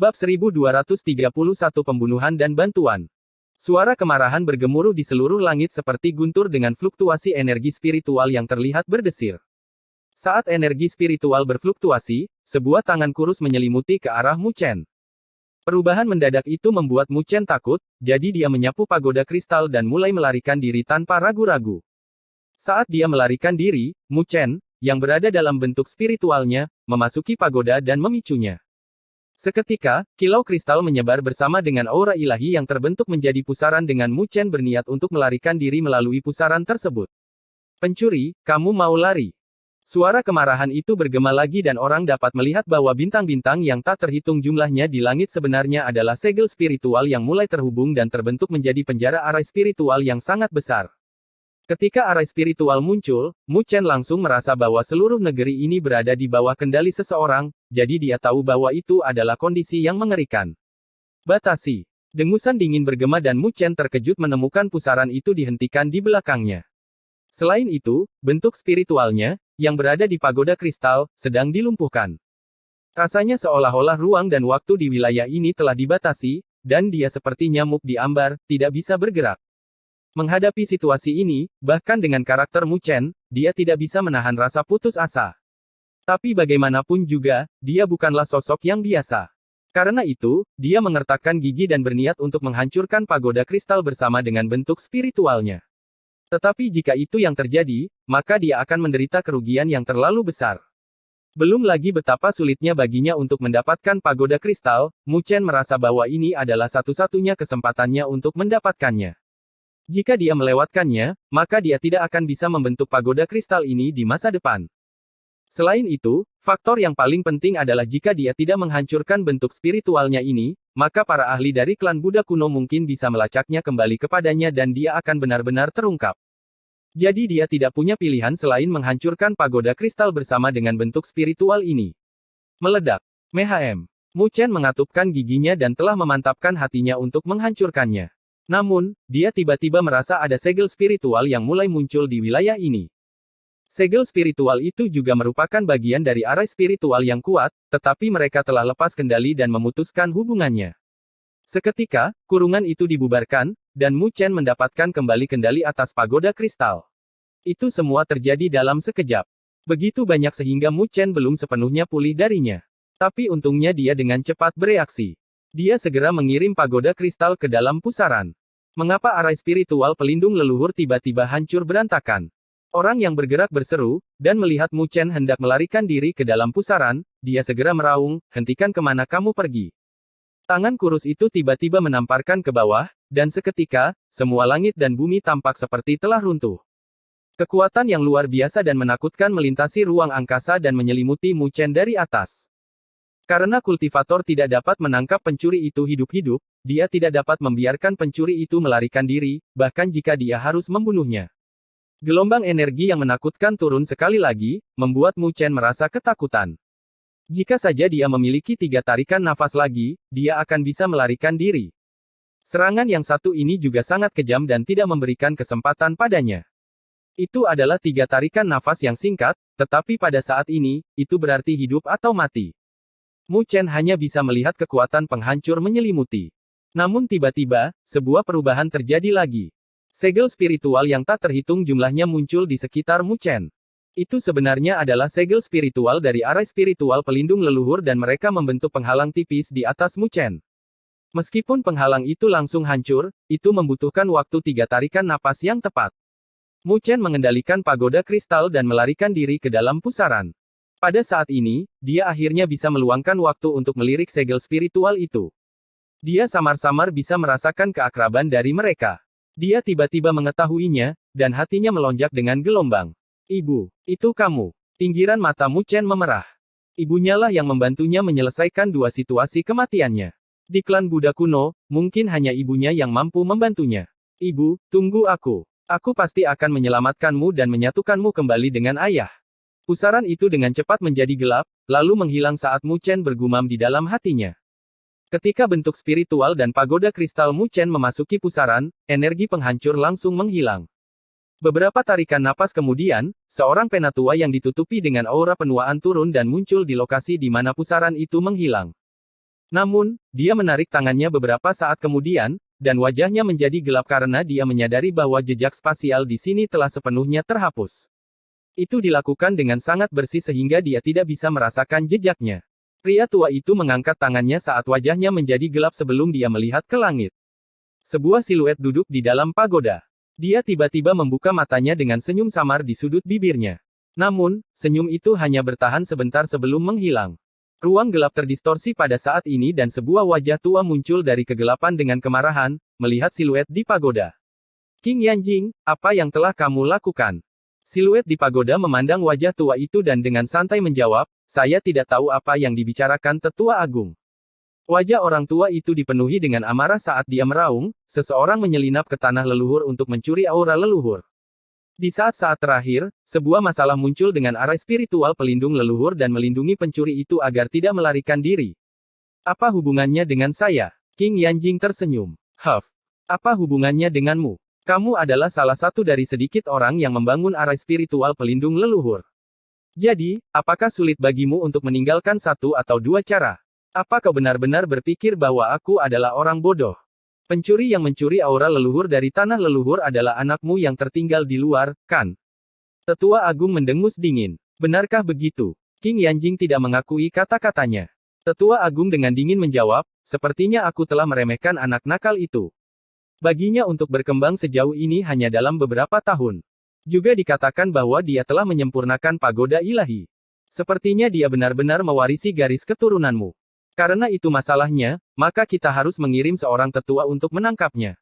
Bab 1231 Pembunuhan dan Bantuan. Suara kemarahan bergemuruh di seluruh langit seperti guntur dengan fluktuasi energi spiritual yang terlihat berdesir. Saat energi spiritual berfluktuasi, sebuah tangan kurus menyelimuti ke arah Mu Chen. Perubahan mendadak itu membuat Mu Chen takut, jadi dia menyapu pagoda kristal dan mulai melarikan diri tanpa ragu-ragu. Saat dia melarikan diri, Mu Chen, yang berada dalam bentuk spiritualnya, memasuki pagoda dan memicunya. Seketika, kilau kristal menyebar bersama dengan aura ilahi yang terbentuk menjadi pusaran dengan Mu Chen berniat untuk melarikan diri melalui pusaran tersebut. Pencuri, kamu mau lari? Suara kemarahan itu bergema lagi dan orang dapat melihat bahwa bintang-bintang yang tak terhitung jumlahnya di langit sebenarnya adalah segel spiritual yang mulai terhubung dan terbentuk menjadi penjara arai spiritual yang sangat besar. Ketika arai spiritual muncul, Mu Chen langsung merasa bahwa seluruh negeri ini berada di bawah kendali seseorang, jadi dia tahu bahwa itu adalah kondisi yang mengerikan. Batasi. Dengusan dingin bergema dan Mu Chen terkejut menemukan pusaran itu dihentikan di belakangnya. Selain itu, bentuk spiritualnya, yang berada di pagoda kristal, sedang dilumpuhkan. Rasanya seolah-olah ruang dan waktu di wilayah ini telah dibatasi, dan dia seperti nyamuk di ambar, tidak bisa bergerak. Menghadapi situasi ini, bahkan dengan karakter Mu Chen, dia tidak bisa menahan rasa putus asa. Tapi bagaimanapun juga, dia bukanlah sosok yang biasa. Karena itu, dia mengertakkan gigi dan berniat untuk menghancurkan pagoda kristal bersama dengan bentuk spiritualnya. Tetapi jika itu yang terjadi, maka dia akan menderita kerugian yang terlalu besar. Belum lagi betapa sulitnya baginya untuk mendapatkan pagoda kristal, Mu Chen merasa bahwa ini adalah satu-satunya kesempatannya untuk mendapatkannya. Jika dia melewatkannya, maka dia tidak akan bisa membentuk pagoda kristal ini di masa depan. Selain itu, faktor yang paling penting adalah jika dia tidak menghancurkan bentuk spiritualnya ini, maka para ahli dari klan Buddha kuno mungkin bisa melacaknya kembali kepadanya dan dia akan benar-benar terungkap. Jadi dia tidak punya pilihan selain menghancurkan pagoda kristal bersama dengan bentuk spiritual ini. Meledak. Mehm. Mu Chen mengatupkan giginya dan telah memantapkan hatinya untuk menghancurkannya. Namun, dia tiba-tiba merasa ada segel spiritual yang mulai muncul di wilayah ini. Segel spiritual itu juga merupakan bagian dari arai spiritual yang kuat, tetapi mereka telah lepas kendali dan memutuskan hubungannya. Seketika, kurungan itu dibubarkan, dan Mu Chen mendapatkan kembali kendali atas pagoda kristal. Itu semua terjadi dalam sekejap. Begitu banyak sehingga Mu Chen belum sepenuhnya pulih darinya. Tapi untungnya dia dengan cepat bereaksi. Dia segera mengirim pagoda kristal ke dalam pusaran. Mengapa arai spiritual pelindung leluhur tiba-tiba hancur berantakan? Orang yang bergerak berseru, dan melihat Mu Chen hendak melarikan diri ke dalam pusaran, dia segera meraung, hentikan kemana kamu pergi. Tangan kurus itu tiba-tiba menamparkan ke bawah, dan seketika, semua langit dan bumi tampak seperti telah runtuh. Kekuatan yang luar biasa dan menakutkan melintasi ruang angkasa dan menyelimuti Mu Chen dari atas. Karena kultivator tidak dapat menangkap pencuri itu hidup-hidup, dia tidak dapat membiarkan pencuri itu melarikan diri, bahkan jika dia harus membunuhnya. Gelombang energi yang menakutkan turun sekali lagi, membuat Mu Chen merasa ketakutan. Jika saja dia memiliki 3 tarikan nafas lagi, dia akan bisa melarikan diri. Serangan yang satu ini juga sangat kejam dan tidak memberikan kesempatan padanya. Itu adalah 3 tarikan nafas yang singkat, tetapi pada saat ini, itu berarti hidup atau mati. Mu Chen hanya bisa melihat kekuatan penghancur menyelimuti. Namun tiba-tiba, sebuah perubahan terjadi lagi. Segel spiritual yang tak terhitung jumlahnya muncul di sekitar Mu Chen. Itu sebenarnya adalah segel spiritual dari arai spiritual pelindung leluhur dan mereka membentuk penghalang tipis di atas Mu Chen. Meskipun penghalang itu langsung hancur, itu membutuhkan waktu 3 tarikan napas yang tepat. Mu Chen mengendalikan pagoda kristal dan melarikan diri ke dalam pusaran. Pada saat ini, dia akhirnya bisa meluangkan waktu untuk melirik segel spiritual itu. Dia samar-samar bisa merasakan keakraban dari mereka. Dia tiba-tiba mengetahuinya, dan hatinya melonjak dengan gelombang. Ibu, itu kamu. Pinggiran mata Mu Chen memerah. Ibunya lah yang membantunya menyelesaikan 2 situasi kematiannya. Di klan Buddha kuno, mungkin hanya ibunya yang mampu membantunya. Ibu, tunggu aku. Aku pasti akan menyelamatkanmu dan menyatukanmu kembali dengan ayah. Pusaran itu dengan cepat menjadi gelap, lalu menghilang saat Mu Chen bergumam di dalam hatinya. Ketika bentuk spiritual dan pagoda kristal Mu Chen memasuki pusaran, energi penghancur langsung menghilang. Beberapa tarikan napas kemudian, seorang penatua yang ditutupi dengan aura penuaan turun dan muncul di lokasi di mana pusaran itu menghilang. Namun, dia menarik tangannya beberapa saat kemudian, dan wajahnya menjadi gelap karena dia menyadari bahwa jejak spasial di sini telah sepenuhnya terhapus. Itu dilakukan dengan sangat bersih sehingga dia tidak bisa merasakan jejaknya. Pria tua itu mengangkat tangannya saat wajahnya menjadi gelap sebelum dia melihat ke langit. Sebuah siluet duduk di dalam pagoda. Dia tiba-tiba membuka matanya dengan senyum samar di sudut bibirnya. Namun, senyum itu hanya bertahan sebentar sebelum menghilang. Ruang gelap terdistorsi pada saat ini dan sebuah wajah tua muncul dari kegelapan dengan kemarahan, melihat siluet di pagoda. King Yanjing, apa yang telah kamu lakukan? Siluet di pagoda memandang wajah tua itu dan dengan santai menjawab, saya tidak tahu apa yang dibicarakan Tetua Agung. Wajah orang tua itu dipenuhi dengan amarah saat dia meraung, seseorang menyelinap ke tanah leluhur untuk mencuri aura leluhur. Di saat-saat terakhir, sebuah masalah muncul dengan arai spiritual pelindung leluhur dan melindungi pencuri itu agar tidak melarikan diri. Apa hubungannya dengan saya? King Yanjing tersenyum. Huff. Apa hubungannya denganmu? Kamu adalah salah satu dari sedikit orang yang membangun arai spiritual pelindung leluhur. Jadi, apakah sulit bagimu untuk meninggalkan satu atau dua cara? Apa kau benar-benar berpikir bahwa aku adalah orang bodoh? Pencuri yang mencuri aura leluhur dari tanah leluhur adalah anakmu yang tertinggal di luar, kan? Tetua Agung mendengus dingin. Benarkah begitu? King Yanjing tidak mengakui kata-katanya. Tetua Agung dengan dingin menjawab, sepertinya aku telah meremehkan anak nakal itu. Baginya untuk berkembang sejauh ini hanya dalam beberapa tahun. Juga dikatakan bahwa dia telah menyempurnakan pagoda ilahi. Sepertinya dia benar-benar mewarisi garis keturunanmu. Karena itu masalahnya, maka kita harus mengirim seorang tetua untuk menangkapnya.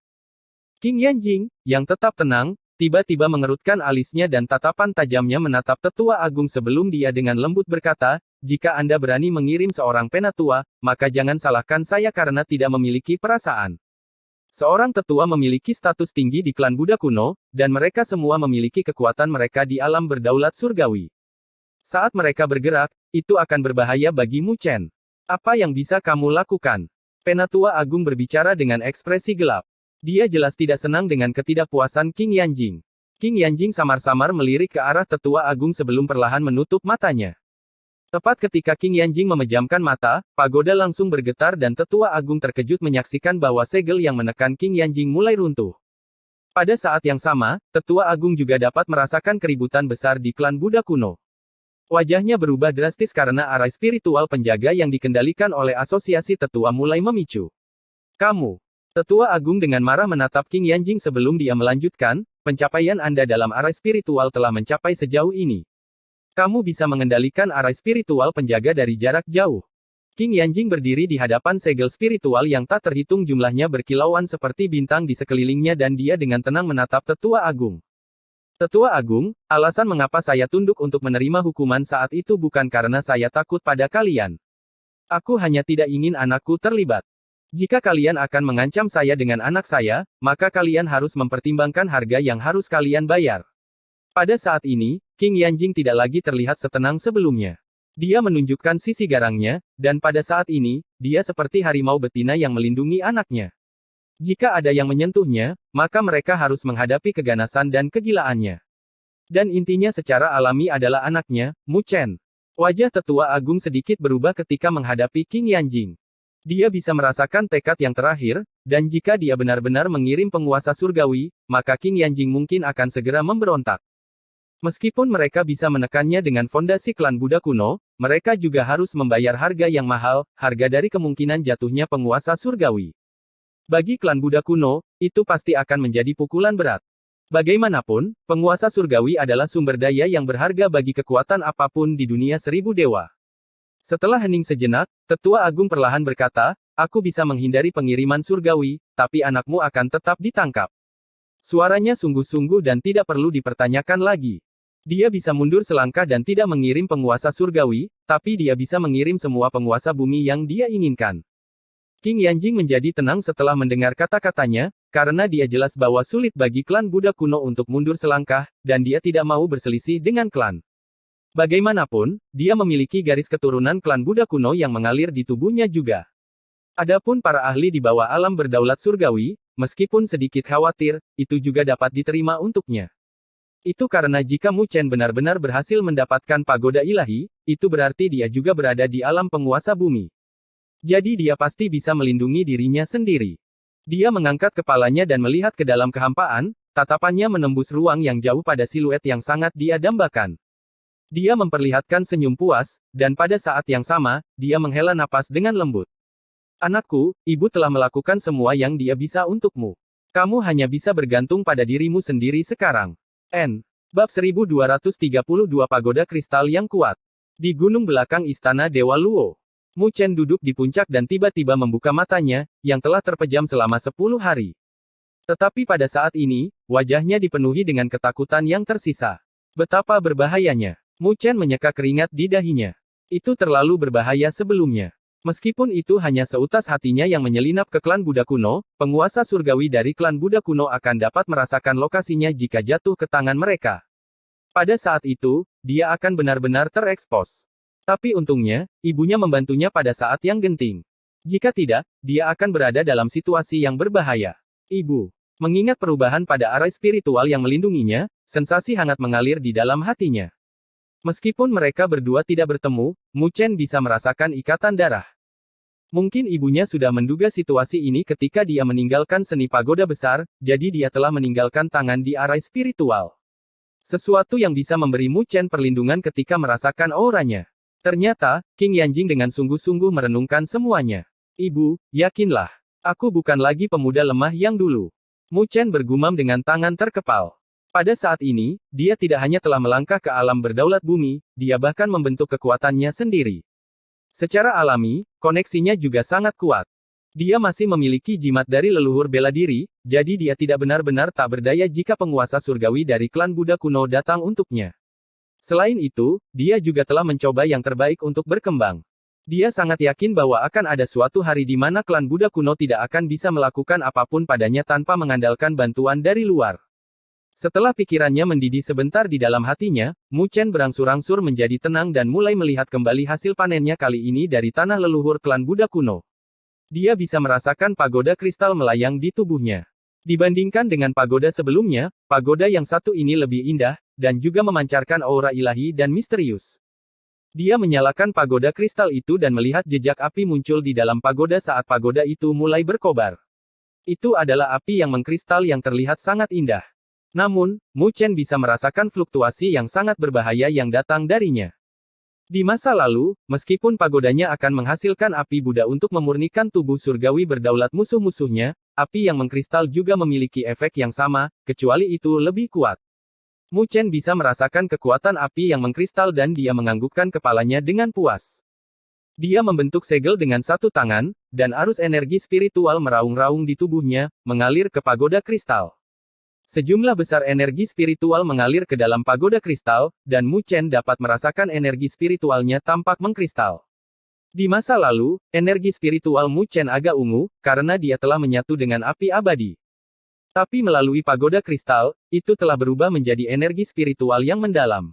King Yanjing, yang tetap tenang, tiba-tiba mengerutkan alisnya dan tatapan tajamnya menatap Tetua Agung sebelum dia dengan lembut berkata, jika Anda berani mengirim seorang penatua, maka jangan salahkan saya karena tidak memiliki perasaan. Seorang tetua memiliki status tinggi di klan Buddha kuno, dan mereka semua memiliki kekuatan mereka di alam berdaulat surgawi. Saat mereka bergerak, itu akan berbahaya bagi Mu Chen. Apa yang bisa kamu lakukan? Penatua Agung berbicara dengan ekspresi gelap. Dia jelas tidak senang dengan ketidakpuasan King Yanjing. King Yanjing samar-samar melirik ke arah Tetua Agung sebelum perlahan menutup matanya. Tepat ketika King Yanjing memejamkan mata, pagoda langsung bergetar dan Tetua Agung terkejut menyaksikan bahwa segel yang menekan King Yanjing mulai runtuh. Pada saat yang sama, Tetua Agung juga dapat merasakan keributan besar di klan Buddha kuno. Wajahnya berubah drastis karena arai spiritual penjaga yang dikendalikan oleh asosiasi tetua mulai memicu. Kamu. Tetua Agung dengan marah menatap King Yanjing sebelum dia melanjutkan, pencapaian Anda dalam arai spiritual telah mencapai sejauh ini. Kamu bisa mengendalikan arai spiritual penjaga dari jarak jauh. King Yanjing berdiri di hadapan segel spiritual yang tak terhitung jumlahnya berkilauan seperti bintang di sekelilingnya dan dia dengan tenang menatap Tetua Agung. Tetua Agung, alasan mengapa saya tunduk untuk menerima hukuman saat itu bukan karena saya takut pada kalian. Aku hanya tidak ingin anakku terlibat. Jika kalian akan mengancam saya dengan anak saya, maka kalian harus mempertimbangkan harga yang harus kalian bayar. Pada saat ini, King Yanjing tidak lagi terlihat setenang sebelumnya. Dia menunjukkan sisi garangnya, dan pada saat ini, dia seperti harimau betina yang melindungi anaknya. Jika ada yang menyentuhnya, maka mereka harus menghadapi keganasan dan kegilaannya. Dan intinya secara alami adalah anaknya, Mu Chen. Wajah Tetua Agung sedikit berubah ketika menghadapi King Yanjing. Dia bisa merasakan tekad yang terakhir, dan jika dia benar-benar mengirim penguasa surgawi, maka King Yanjing mungkin akan segera memberontak. Meskipun mereka bisa menekannya dengan fondasi klan Buddha kuno, mereka juga harus membayar harga yang mahal, harga dari kemungkinan jatuhnya penguasa surgawi. Bagi klan Buddha kuno, itu pasti akan menjadi pukulan berat. Bagaimanapun, penguasa surgawi adalah sumber daya yang berharga bagi kekuatan apapun di dunia seribu dewa. Setelah hening sejenak, Tetua Agung perlahan berkata, aku bisa menghindari pengiriman surgawi, tapi anakmu akan tetap ditangkap. Suaranya sungguh-sungguh dan tidak perlu dipertanyakan lagi. Dia bisa mundur selangkah dan tidak mengirim penguasa surgawi, tapi dia bisa mengirim semua penguasa bumi yang dia inginkan. King Yanjing menjadi tenang setelah mendengar kata-katanya, karena dia jelas bahwa sulit bagi klan Buddha kuno untuk mundur selangkah, dan dia tidak mau berselisih dengan klan. Bagaimanapun, dia memiliki garis keturunan klan Buddha kuno yang mengalir di tubuhnya juga. Adapun para ahli di bawah alam berdaulat surgawi, meskipun sedikit khawatir, itu juga dapat diterima untuknya. Itu karena jika Mu Chen benar-benar berhasil mendapatkan pagoda ilahi, itu berarti dia juga berada di alam penguasa bumi. Jadi dia pasti bisa melindungi dirinya sendiri. Dia mengangkat kepalanya dan melihat ke dalam kehampaan, tatapannya menembus ruang yang jauh pada siluet yang sangat dia dambakan. Dia memperlihatkan senyum puas, dan pada saat yang sama, dia menghela napas dengan lembut. Anakku, ibu telah melakukan semua yang dia bisa untukmu. Kamu hanya bisa bergantung pada dirimu sendiri sekarang. N. Bab 1232 Pagoda Kristal yang Kuat. Di gunung belakang Istana Dewa Luo. Mu Chen duduk di puncak dan tiba-tiba membuka matanya, yang telah terpejam selama 10 hari. Tetapi pada saat ini, wajahnya dipenuhi dengan ketakutan yang tersisa. Betapa berbahayanya. Mu Chen menyeka keringat di dahinya. Itu terlalu berbahaya sebelumnya. Meskipun itu hanya seutas hatinya yang menyelinap ke klan Buddha kuno, penguasa surgawi dari klan Buddha kuno akan dapat merasakan lokasinya jika jatuh ke tangan mereka. Pada saat itu, dia akan benar-benar terekspos. Tapi untungnya, ibunya membantunya pada saat yang genting. Jika tidak, dia akan berada dalam situasi yang berbahaya. Ibu. Mengingat perubahan pada arai spiritual yang melindunginya, sensasi hangat mengalir di dalam hatinya. Meskipun mereka berdua tidak bertemu, Mu Chen bisa merasakan ikatan darah. Mungkin ibunya sudah menduga situasi ini ketika dia meninggalkan seni pagoda besar, jadi dia telah meninggalkan tangan di arai spiritual. Sesuatu yang bisa memberi Mu Chen perlindungan ketika merasakan auranya. Ternyata, King Yanjing dengan sungguh-sungguh merenungkan semuanya. Ibu, yakinlah. Aku bukan lagi pemuda lemah yang dulu. Mu Chen bergumam dengan tangan terkepal. Pada saat ini, dia tidak hanya telah melangkah ke alam berdaulat bumi, dia bahkan membentuk kekuatannya sendiri. Secara alami, koneksinya juga sangat kuat. Dia masih memiliki jimat dari leluhur bela diri, jadi dia tidak benar-benar tak berdaya jika penguasa surgawi dari klan Buddha kuno datang untuknya. Selain itu, dia juga telah mencoba yang terbaik untuk berkembang. Dia sangat yakin bahwa akan ada suatu hari di mana klan Buddha kuno tidak akan bisa melakukan apapun padanya tanpa mengandalkan bantuan dari luar. Setelah pikirannya mendidih sebentar di dalam hatinya, Mu Chen berangsur-angsur menjadi tenang dan mulai melihat kembali hasil panennya kali ini dari tanah leluhur klan Buddha kuno. Dia bisa merasakan pagoda kristal melayang di tubuhnya. Dibandingkan dengan pagoda sebelumnya, pagoda yang satu ini lebih indah, dan juga memancarkan aura ilahi dan misterius. Dia menyalakan pagoda kristal itu dan melihat jejak api muncul di dalam pagoda saat pagoda itu mulai berkobar. Itu adalah api yang mengkristal yang terlihat sangat indah. Namun, Mu Chen bisa merasakan fluktuasi yang sangat berbahaya yang datang darinya. Di masa lalu, meskipun pagodanya akan menghasilkan api Buddha untuk memurnikan tubuh surgawi berdaulat musuh-musuhnya, api yang mengkristal juga memiliki efek yang sama, kecuali itu lebih kuat. Mu Chen bisa merasakan kekuatan api yang mengkristal dan dia menganggukkan kepalanya dengan puas. Dia membentuk segel dengan satu tangan, dan arus energi spiritual meraung-raung di tubuhnya, mengalir ke pagoda kristal. Sejumlah besar energi spiritual mengalir ke dalam pagoda kristal, dan Mu Chen dapat merasakan energi spiritualnya tampak mengkristal. Di masa lalu, energi spiritual Mu Chen agak ungu, karena dia telah menyatu dengan api abadi. Tapi melalui pagoda kristal, itu telah berubah menjadi energi spiritual yang mendalam.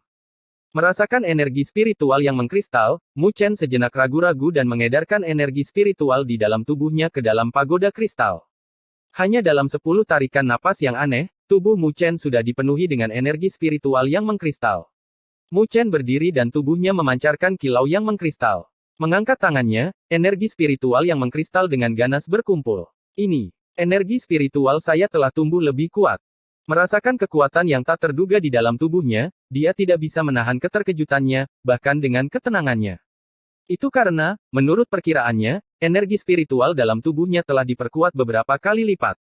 Merasakan energi spiritual yang mengkristal, Mu Chen sejenak ragu-ragu dan mengedarkan energi spiritual di dalam tubuhnya ke dalam pagoda kristal. Hanya dalam 10 tarikan napas yang aneh, tubuh Mu Chen sudah dipenuhi dengan energi spiritual yang mengkristal. Mu Chen berdiri dan tubuhnya memancarkan kilau yang mengkristal. Mengangkat tangannya, energi spiritual yang mengkristal dengan ganas berkumpul. Ini, energi spiritual saya telah tumbuh lebih kuat. Merasakan kekuatan yang tak terduga di dalam tubuhnya, dia tidak bisa menahan keterkejutannya, bahkan dengan ketenangannya. Itu karena, menurut perkiraannya, energi spiritual dalam tubuhnya telah diperkuat beberapa kali lipat.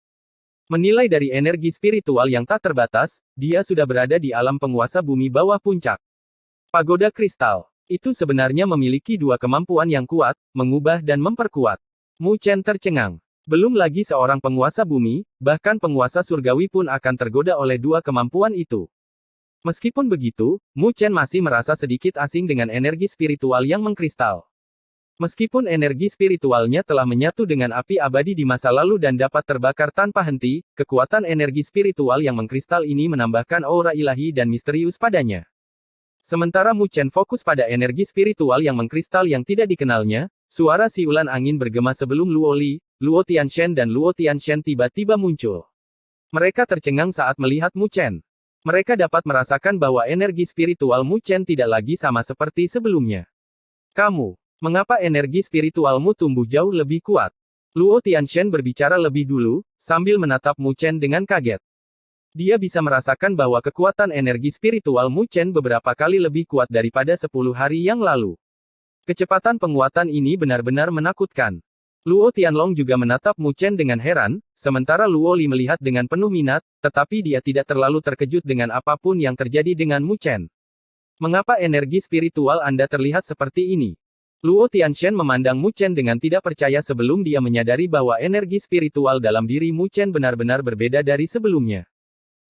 Menilai dari energi spiritual yang tak terbatas, dia sudah berada di alam penguasa bumi bawah puncak. Pagoda kristal. Itu sebenarnya memiliki dua kemampuan yang kuat, mengubah dan memperkuat. Mu Chen tercengang. Belum lagi seorang penguasa bumi, bahkan penguasa surgawi pun akan tergoda oleh dua kemampuan itu. Meskipun begitu, Mu Chen masih merasa sedikit asing dengan energi spiritual yang mengkristal. Meskipun energi spiritualnya telah menyatu dengan api abadi di masa lalu dan dapat terbakar tanpa henti, kekuatan energi spiritual yang mengkristal ini menambahkan aura ilahi dan misterius padanya. Sementara Mu Chen fokus pada energi spiritual yang mengkristal yang tidak dikenalnya, suara siulan angin bergema sebelum Luo Li, Luo Tianshen dan Luo Tianshen tiba-tiba muncul. Mereka tercengang saat melihat Mu Chen. Mereka dapat merasakan bahwa energi spiritual Mu Chen tidak lagi sama seperti sebelumnya. Kamu. Mengapa energi spiritualmu tumbuh jauh lebih kuat? Luo Tianshan berbicara lebih dulu, sambil menatap Mu Chen dengan kaget. Dia bisa merasakan bahwa kekuatan energi spiritual Mu Chen beberapa kali lebih kuat daripada 10 hari yang lalu. Kecepatan penguatan ini benar-benar menakutkan. Luo Tianlong juga menatap Mu Chen dengan heran, sementara Luo Li melihat dengan penuh minat, tetapi dia tidak terlalu terkejut dengan apapun yang terjadi dengan Mu Chen. Mengapa energi spiritual Anda terlihat seperti ini? Luo Tianshan memandang Mu Chen dengan tidak percaya sebelum dia menyadari bahwa energi spiritual dalam diri Mu Chen benar-benar berbeda dari sebelumnya.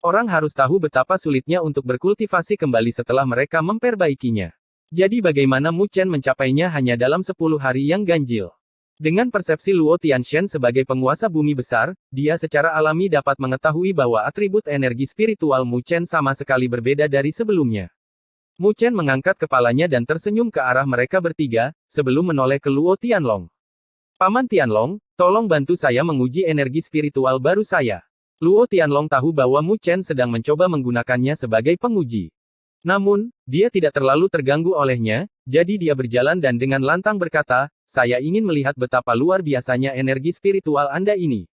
Orang harus tahu betapa sulitnya untuk berkultivasi kembali setelah mereka memperbaikinya. Jadi bagaimana Mu Chen mencapainya hanya dalam 10 hari yang ganjil? Dengan persepsi Luo Tianshan sebagai penguasa bumi besar, dia secara alami dapat mengetahui bahwa atribut energi spiritual Mu Chen sama sekali berbeda dari sebelumnya. Mu Chen mengangkat kepalanya dan tersenyum ke arah mereka bertiga, sebelum menoleh ke Luo Tianlong. Paman Tianlong, tolong bantu saya menguji energi spiritual baru saya. Luo Tianlong tahu bahwa Mu Chen sedang mencoba menggunakannya sebagai penguji. Namun, dia tidak terlalu terganggu olehnya, jadi dia berjalan dan dengan lantang berkata, saya ingin melihat betapa luar biasanya energi spiritual Anda ini.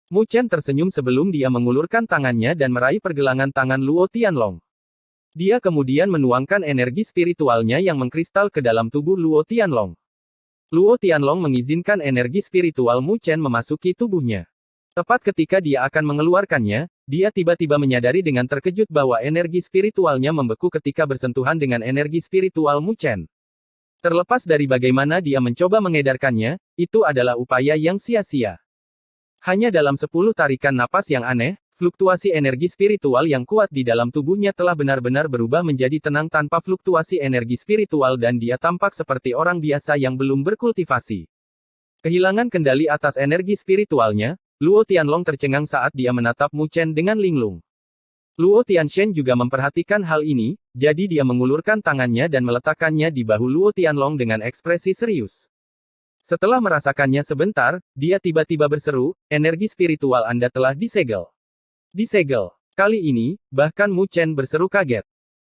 Mu Chen tersenyum sebelum dia mengulurkan tangannya dan meraih pergelangan tangan Luo Tianlong. Dia kemudian menuangkan energi spiritualnya yang mengkristal ke dalam tubuh Luo Tianlong. Luo Tianlong mengizinkan energi spiritual Mu Chen memasuki tubuhnya. Tepat ketika dia akan mengeluarkannya, dia tiba-tiba menyadari dengan terkejut bahwa energi spiritualnya membeku ketika bersentuhan dengan energi spiritual Mu Chen. Terlepas dari bagaimana dia mencoba mengedarkannya, itu adalah upaya yang sia-sia. Hanya dalam 10 tarikan napas yang aneh, fluktuasi energi spiritual yang kuat di dalam tubuhnya telah benar-benar berubah menjadi tenang tanpa fluktuasi energi spiritual dan dia tampak seperti orang biasa yang belum berkultivasi. Kehilangan kendali atas energi spiritualnya, Luo Tianlong tercengang saat dia menatap Mu Chen dengan linglung. Luo Tianshan juga memperhatikan hal ini, jadi dia mengulurkan tangannya dan meletakkannya di bahu Luo Tianlong dengan ekspresi serius. Setelah merasakannya sebentar, dia tiba-tiba berseru, energi spiritual Anda telah disegel. Disegel. Kali ini, bahkan Mu Chen berseru kaget.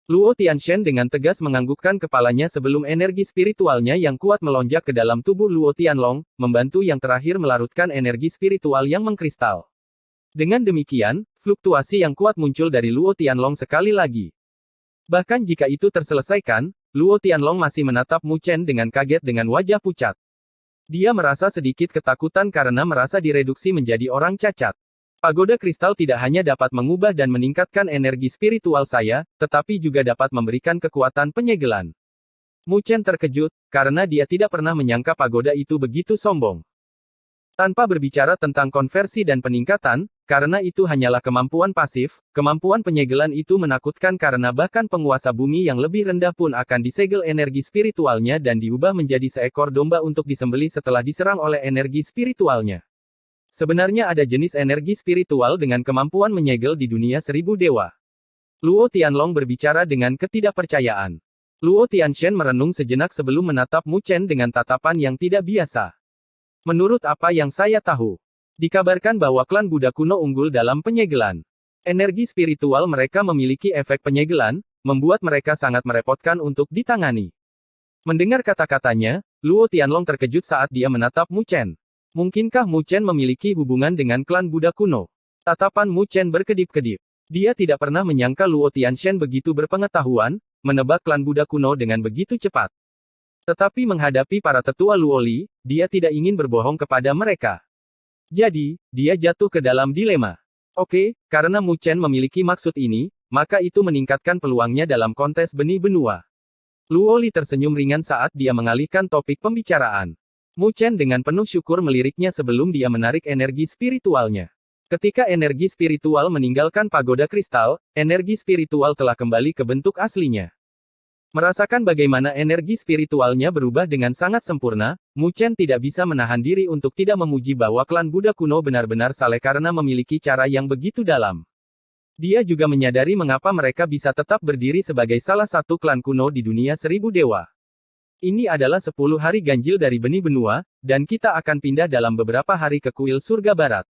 Luo Tianshan dengan tegas menganggukkan kepalanya sebelum energi spiritualnya yang kuat melonjak ke dalam tubuh Luo Tianlong, membantu yang terakhir melarutkan energi spiritual yang mengkristal. Dengan demikian, fluktuasi yang kuat muncul dari Luo Tianlong sekali lagi. Bahkan jika itu terselesaikan, Luo Tianlong masih menatap Mu Chen dengan kaget dengan wajah pucat. Dia merasa sedikit ketakutan karena merasa direduksi menjadi orang cacat. Pagoda kristal tidak hanya dapat mengubah dan meningkatkan energi spiritual saya, tetapi juga dapat memberikan kekuatan penyegelan. Mu Chen terkejut, karena dia tidak pernah menyangka pagoda itu begitu sombong. Tanpa berbicara tentang konversi dan peningkatan, karena itu hanyalah kemampuan pasif, kemampuan penyegelan itu menakutkan karena bahkan penguasa bumi yang lebih rendah pun akan disegel energi spiritualnya dan diubah menjadi seekor domba untuk disembelih setelah diserang oleh energi spiritualnya. Sebenarnya ada jenis energi spiritual dengan kemampuan menyegel di dunia 1000 dewa. Luo Tianlong berbicara dengan ketidakpercayaan. Luo Tianshan merenung sejenak sebelum menatap Mu Chen dengan tatapan yang tidak biasa. Menurut apa yang saya tahu, dikabarkan bahwa klan Buddha kuno unggul dalam penyegelan. Energi spiritual mereka memiliki efek penyegelan, membuat mereka sangat merepotkan untuk ditangani. Mendengar kata-katanya, Luo Tianlong terkejut saat dia menatap Mu Chen. Mungkinkah Mu Chen memiliki hubungan dengan klan Buddha kuno? Tatapan Mu Chen berkedip-kedip. Dia tidak pernah menyangka Luo Tianshan begitu berpengetahuan, menebak klan Buddha kuno dengan begitu cepat. Tetapi menghadapi para tetua Luo Li, dia tidak ingin berbohong kepada mereka. Jadi, dia jatuh ke dalam dilema. Oke, karena Mu Chen memiliki maksud ini, maka itu meningkatkan peluangnya dalam kontes benih benua. Luo Li tersenyum ringan saat dia mengalihkan topik pembicaraan. Mu Chen dengan penuh syukur meliriknya sebelum dia menarik energi spiritualnya. Ketika energi spiritual meninggalkan pagoda kristal, energi spiritual telah kembali ke bentuk aslinya. Merasakan bagaimana energi spiritualnya berubah dengan sangat sempurna, Mu Chen tidak bisa menahan diri untuk tidak memuji bahwa klan Buddha kuno benar-benar saleh karena memiliki cara yang begitu dalam. Dia juga menyadari mengapa mereka bisa tetap berdiri sebagai salah satu klan kuno di dunia 1000 dewa. Ini adalah 10 hari ganjil dari benih benua, dan kita akan pindah dalam beberapa hari ke kuil surga barat.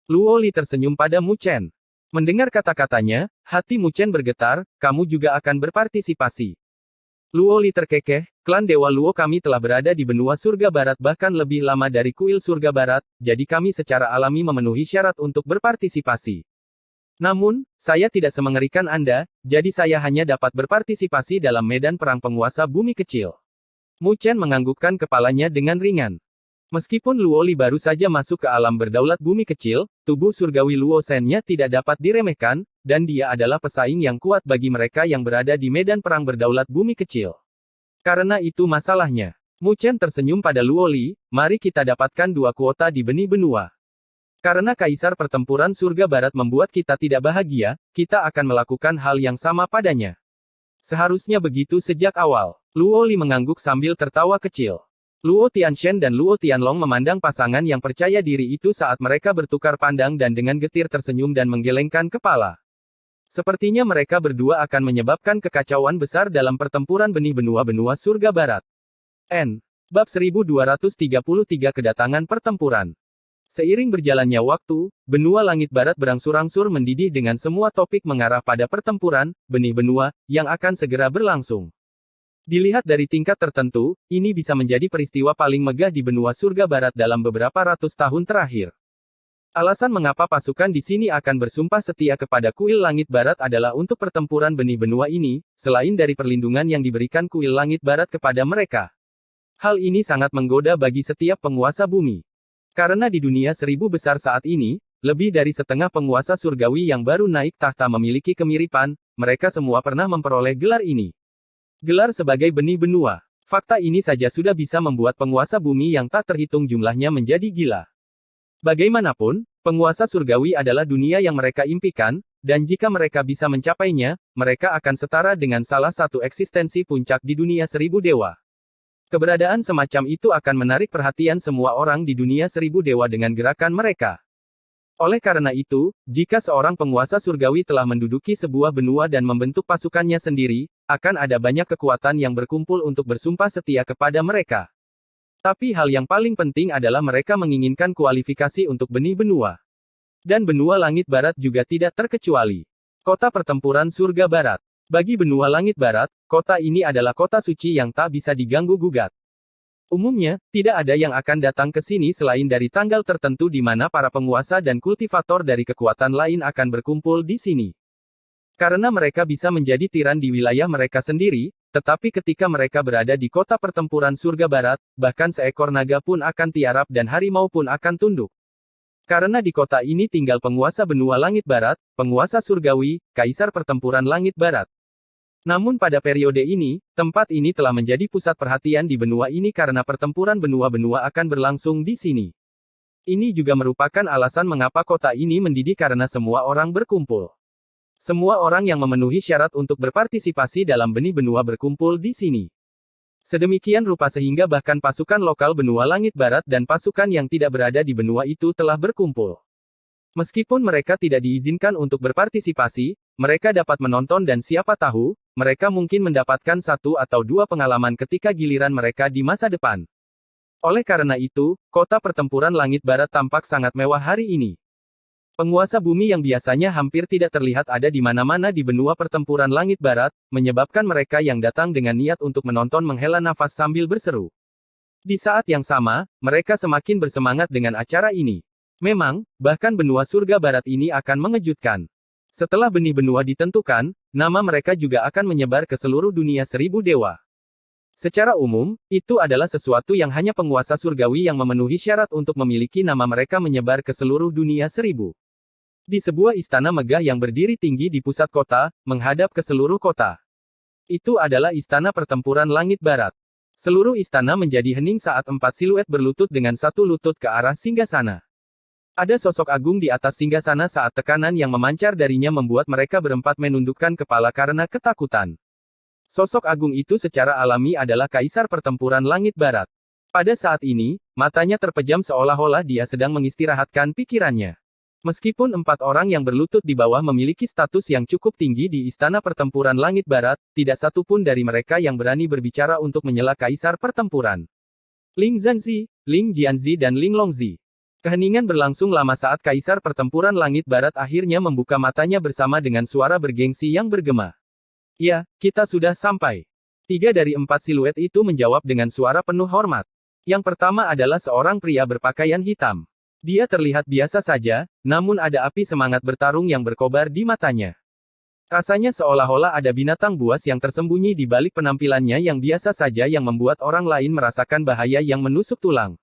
Luo Li tersenyum pada Mu Chen. Mendengar kata-katanya, hati Mu Chen bergetar, kamu juga akan berpartisipasi. Luo Li terkekeh, Klan Dewa Luo kami telah berada di benua surga barat bahkan lebih lama dari kuil surga barat, jadi kami secara alami memenuhi syarat untuk berpartisipasi. Namun, saya tidak semengerikan Anda, jadi saya hanya dapat berpartisipasi dalam medan perang penguasa bumi kecil. Mu Chen menganggukkan kepalanya dengan ringan. Meskipun Luo Li baru saja masuk ke alam berdaulat bumi kecil, tubuh surgawi Luo Shen-nya tidak dapat diremehkan, dan dia adalah pesaing yang kuat bagi mereka yang berada di medan perang berdaulat bumi kecil. Karena itu masalahnya. Mu Chen tersenyum pada Luo Li, mari kita dapatkan 2 kuota di benih benua. Karena Kaisar Pertempuran Surga Barat membuat kita tidak bahagia, kita akan melakukan hal yang sama padanya. Seharusnya begitu sejak awal. Luo Li mengangguk sambil tertawa kecil. Luo Tianshen dan Luo Tianlong memandang pasangan yang percaya diri itu saat mereka bertukar pandang dan dengan getir tersenyum dan menggelengkan kepala. Sepertinya mereka berdua akan menyebabkan kekacauan besar dalam pertempuran benih benua-benua surga barat. Bab 1233 Kedatangan Pertempuran. Seiring berjalannya waktu, benua langit barat berangsur-angsur mendidih dengan semua topik mengarah pada pertempuran, benih benua, yang akan segera berlangsung. Dilihat dari tingkat tertentu, ini bisa menjadi peristiwa paling megah di benua surga barat dalam beberapa ratus tahun terakhir. Alasan mengapa pasukan di sini akan bersumpah setia kepada kuil langit barat adalah untuk pertempuran benih benua ini, selain dari perlindungan yang diberikan kuil langit barat kepada mereka. Hal ini sangat menggoda bagi setiap penguasa bumi. Karena di dunia 1000 besar saat ini, lebih dari setengah penguasa surgawi yang baru naik tahta memiliki kemiripan, mereka semua pernah memperoleh gelar ini. Gelar sebagai benih benua. Fakta ini saja sudah bisa membuat penguasa bumi yang tak terhitung jumlahnya menjadi gila. Bagaimanapun, penguasa surgawi adalah dunia yang mereka impikan, dan jika mereka bisa mencapainya, mereka akan setara dengan salah satu eksistensi puncak di dunia 1000 dewa. Keberadaan semacam itu akan menarik perhatian semua orang di dunia 1000 dewa dengan gerakan mereka. Oleh karena itu, jika seorang penguasa surgawi telah menduduki sebuah benua dan membentuk pasukannya sendiri, akan ada banyak kekuatan yang berkumpul untuk bersumpah setia kepada mereka. Tapi hal yang paling penting adalah mereka menginginkan kualifikasi untuk benih benua. Dan benua langit barat juga tidak terkecuali. Kota Pertempuran Surga Barat. Bagi benua langit barat, kota ini adalah kota suci yang tak bisa diganggu-gugat. Umumnya, tidak ada yang akan datang ke sini selain dari tanggal tertentu di mana para penguasa dan kultivator dari kekuatan lain akan berkumpul di sini. Karena mereka bisa menjadi tiran di wilayah mereka sendiri, tetapi ketika mereka berada di kota pertempuran surga barat, bahkan seekor naga pun akan tiarap dan harimau pun akan tunduk. Karena di kota ini tinggal penguasa benua langit barat, penguasa surgawi, kaisar pertempuran langit barat. Namun pada periode ini, tempat ini telah menjadi pusat perhatian di benua ini karena pertempuran benua-benua akan berlangsung di sini. Ini juga merupakan alasan mengapa kota ini mendidih karena semua orang berkumpul. Semua orang yang memenuhi syarat untuk berpartisipasi dalam benih benua berkumpul di sini. Sedemikian rupa sehingga bahkan pasukan lokal benua langit barat dan pasukan yang tidak berada di benua itu telah berkumpul. Meskipun mereka tidak diizinkan untuk berpartisipasi, mereka dapat menonton dan siapa tahu, mereka mungkin mendapatkan 1 atau 2 pengalaman ketika giliran mereka di masa depan. Oleh karena itu, kota pertempuran langit barat tampak sangat mewah hari ini. Penguasa bumi yang biasanya hampir tidak terlihat ada di mana-mana di benua pertempuran langit barat, menyebabkan mereka yang datang dengan niat untuk menonton menghela nafas sambil berseru. Di saat yang sama, mereka semakin bersemangat dengan acara ini. Memang, bahkan benua surga barat ini akan mengejutkan. Setelah benih benua ditentukan, nama mereka juga akan menyebar ke seluruh dunia 1000 dewa. Secara umum, itu adalah sesuatu yang hanya penguasa surgawi yang memenuhi syarat untuk memiliki nama mereka menyebar ke seluruh dunia 1000. Di sebuah istana megah yang berdiri tinggi di pusat kota, menghadap ke seluruh kota. Itu adalah istana pertempuran langit barat. Seluruh istana menjadi hening saat 4 siluet berlutut dengan 1 lutut ke arah singgasana. Ada sosok agung di atas singgasana saat tekanan yang memancar darinya membuat mereka berempat menundukkan kepala karena ketakutan. Sosok agung itu secara alami adalah Kaisar Pertempuran Langit Barat. Pada saat ini, matanya terpejam seolah-olah dia sedang mengistirahatkan pikirannya. Meskipun 4 orang yang berlutut di bawah memiliki status yang cukup tinggi di Istana Pertempuran Langit Barat, tidak satu pun dari mereka yang berani berbicara untuk menyela Kaisar Pertempuran. Ling Zhanzi, Ling Jianzi dan Ling Longzi. Keheningan berlangsung lama saat Kaisar Pertempuran Langit Barat akhirnya membuka matanya bersama dengan suara bergengsi yang bergema. Ya, kita sudah sampai. 3 dari 4 siluet itu menjawab dengan suara penuh hormat. Yang pertama adalah seorang pria berpakaian hitam. Dia terlihat biasa saja, namun ada api semangat bertarung yang berkobar di matanya. Rasanya seolah-olah ada binatang buas yang tersembunyi di balik penampilannya yang biasa saja yang membuat orang lain merasakan bahaya yang menusuk tulang.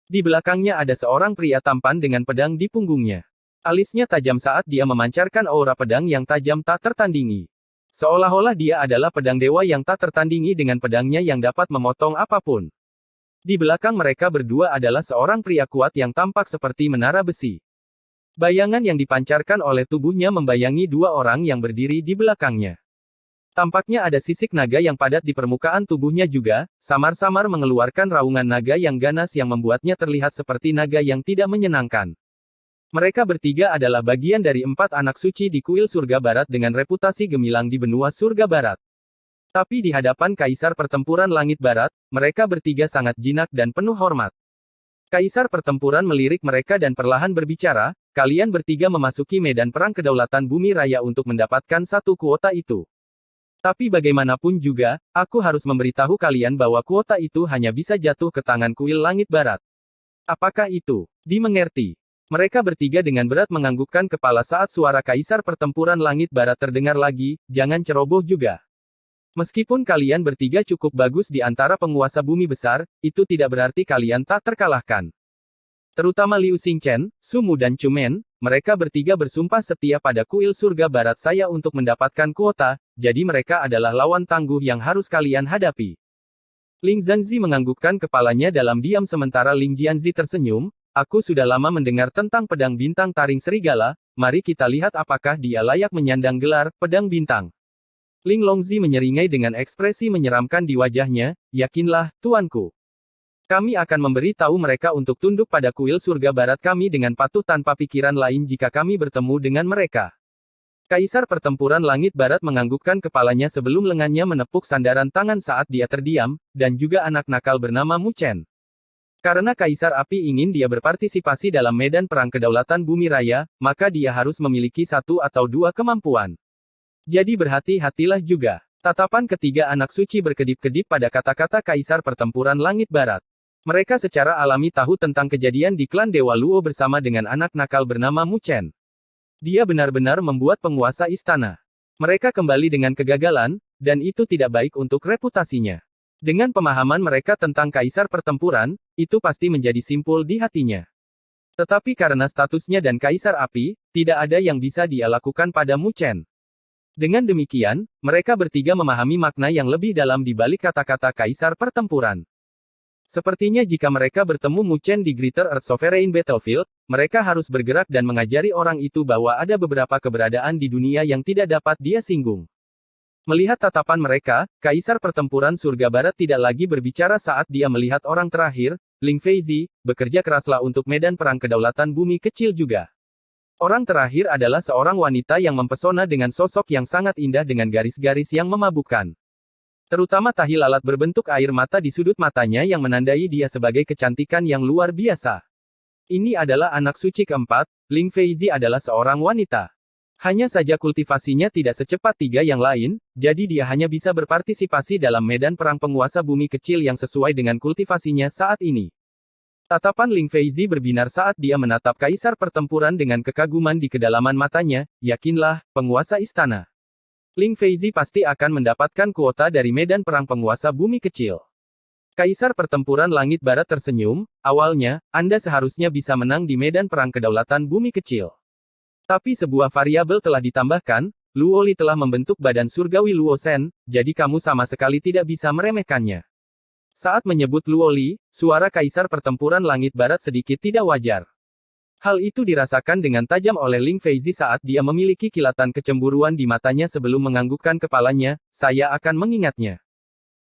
Di belakangnya ada seorang pria tampan dengan pedang di punggungnya. Alisnya tajam saat dia memancarkan aura pedang yang tajam tak tertandingi. Seolah-olah dia adalah pedang dewa yang tak tertandingi dengan pedangnya yang dapat memotong apapun. Di belakang mereka berdua adalah seorang pria kuat yang tampak seperti menara besi. Bayangan yang dipancarkan oleh tubuhnya membayangi dua orang yang berdiri di belakangnya. Tampaknya ada sisik naga yang padat di permukaan tubuhnya juga, samar-samar mengeluarkan raungan naga yang ganas yang membuatnya terlihat seperti naga yang tidak menyenangkan. Mereka bertiga adalah bagian dari 4 anak suci di kuil surga barat dengan reputasi gemilang di benua surga barat. Tapi di hadapan Kaisar Pertempuran Langit Barat, mereka bertiga sangat jinak dan penuh hormat. Kaisar Pertempuran melirik mereka dan perlahan berbicara, kalian bertiga memasuki medan perang kedaulatan bumi raya untuk mendapatkan satu kuota itu. Tapi bagaimanapun juga, aku harus memberitahu kalian bahwa kuota itu hanya bisa jatuh ke tangan kuil langit barat. Apakah itu? Dimengerti. Mereka bertiga dengan berat menganggukkan kepala saat suara Kaisar Pertempuran Langit Barat terdengar lagi, jangan ceroboh juga. Meskipun kalian bertiga cukup bagus di antara penguasa bumi besar, itu tidak berarti kalian tak terkalahkan. Terutama Liu Xingchen, Sumu dan Chumen, mereka bertiga bersumpah setia pada kuil surga barat saya untuk mendapatkan kuota, jadi mereka adalah lawan tangguh yang harus kalian hadapi. Ling Zhanzi menganggukkan kepalanya dalam diam sementara Ling Jianzi tersenyum, aku sudah lama mendengar tentang pedang bintang taring serigala, mari kita lihat apakah dia layak menyandang gelar pedang bintang. Ling Longzi menyeringai dengan ekspresi menyeramkan di wajahnya, yakinlah, tuanku. Kami akan memberi tahu mereka untuk tunduk pada kuil surga barat kami dengan patuh tanpa pikiran lain jika kami bertemu dengan mereka. Kaisar Pertempuran Langit Barat menganggukkan kepalanya sebelum lengannya menepuk sandaran tangan saat dia terdiam, dan juga anak nakal bernama Mu Chen. Karena Kaisar Api ingin dia berpartisipasi dalam medan perang kedaulatan bumi raya, maka dia harus memiliki 1 atau 2 kemampuan. Jadi berhati-hatilah juga. Tatapan ketiga anak suci berkedip-kedip pada kata-kata Kaisar Pertempuran Langit Barat. Mereka secara alami tahu tentang kejadian di klan Dewa Luo bersama dengan anak nakal bernama Mu Chen. Dia benar-benar membuat penguasa istana. Mereka kembali dengan kegagalan, dan itu tidak baik untuk reputasinya. Dengan pemahaman mereka tentang Kaisar Pertempuran, itu pasti menjadi simpul di hatinya. Tetapi karena statusnya dan Kaisar Api, tidak ada yang bisa dia lakukan pada Mu Chen. Dengan demikian, mereka bertiga memahami makna yang lebih dalam di balik kata-kata Kaisar Pertempuran. Sepertinya jika mereka bertemu Mu Chen di Greater Earth Sovereign Battlefield, mereka harus bergerak dan mengajari orang itu bahwa ada beberapa keberadaan di dunia yang tidak dapat dia singgung. Melihat tatapan mereka, Kaisar Pertempuran Surga Barat tidak lagi berbicara saat dia melihat orang terakhir, Ling Feizi, bekerja keraslah untuk medan perang kedaulatan bumi kecil juga. Orang terakhir adalah seorang wanita yang mempesona dengan sosok yang sangat indah dengan garis-garis yang memabukkan. Terutama tahi lalat berbentuk air mata di sudut matanya yang menandai dia sebagai kecantikan yang luar biasa. Ini adalah anak suci keempat, Ling Feizi adalah seorang wanita. Hanya saja kultivasinya tidak secepat 3 yang lain, jadi dia hanya bisa berpartisipasi dalam medan perang penguasa bumi kecil yang sesuai dengan kultivasinya saat ini. Tatapan Ling Feizi berbinar saat dia menatap Kaisar Pertempuran dengan kekaguman di kedalaman matanya, yakinlah, penguasa istana. Ling Feizi pasti akan mendapatkan kuota dari medan perang penguasa bumi kecil. Kaisar Pertempuran Langit Barat tersenyum, awalnya, Anda seharusnya bisa menang di medan perang kedaulatan bumi kecil. Tapi sebuah variabel telah ditambahkan, Luo Li telah membentuk badan surgawi Luo Shen, jadi kamu sama sekali tidak bisa meremehkannya. Saat menyebut Luo Li, suara Kaisar Pertempuran Langit Barat sedikit tidak wajar. Hal itu dirasakan dengan tajam oleh Ling Feizi saat dia memiliki kilatan kecemburuan di matanya sebelum menganggukkan kepalanya, saya akan mengingatnya.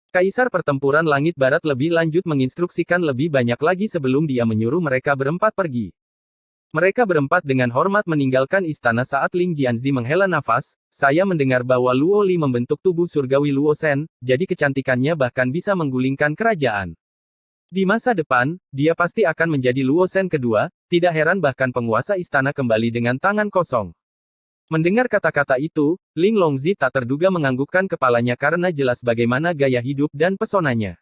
Kaisar Pertempuran Langit Barat lebih lanjut menginstruksikan lebih banyak lagi sebelum dia menyuruh mereka berempat pergi. Mereka berempat dengan hormat meninggalkan istana saat Ling Jianzi menghela nafas, saya mendengar bahwa Luo Li membentuk tubuh surgawi Luo Shen, jadi kecantikannya bahkan bisa menggulingkan kerajaan. Di masa depan, dia pasti akan menjadi Luo Shen kedua, tidak heran bahkan penguasa istana kembali dengan tangan kosong. Mendengar kata-kata itu, Ling Longzi tak terduga menganggukkan kepalanya karena jelas bagaimana gaya hidup dan pesonanya.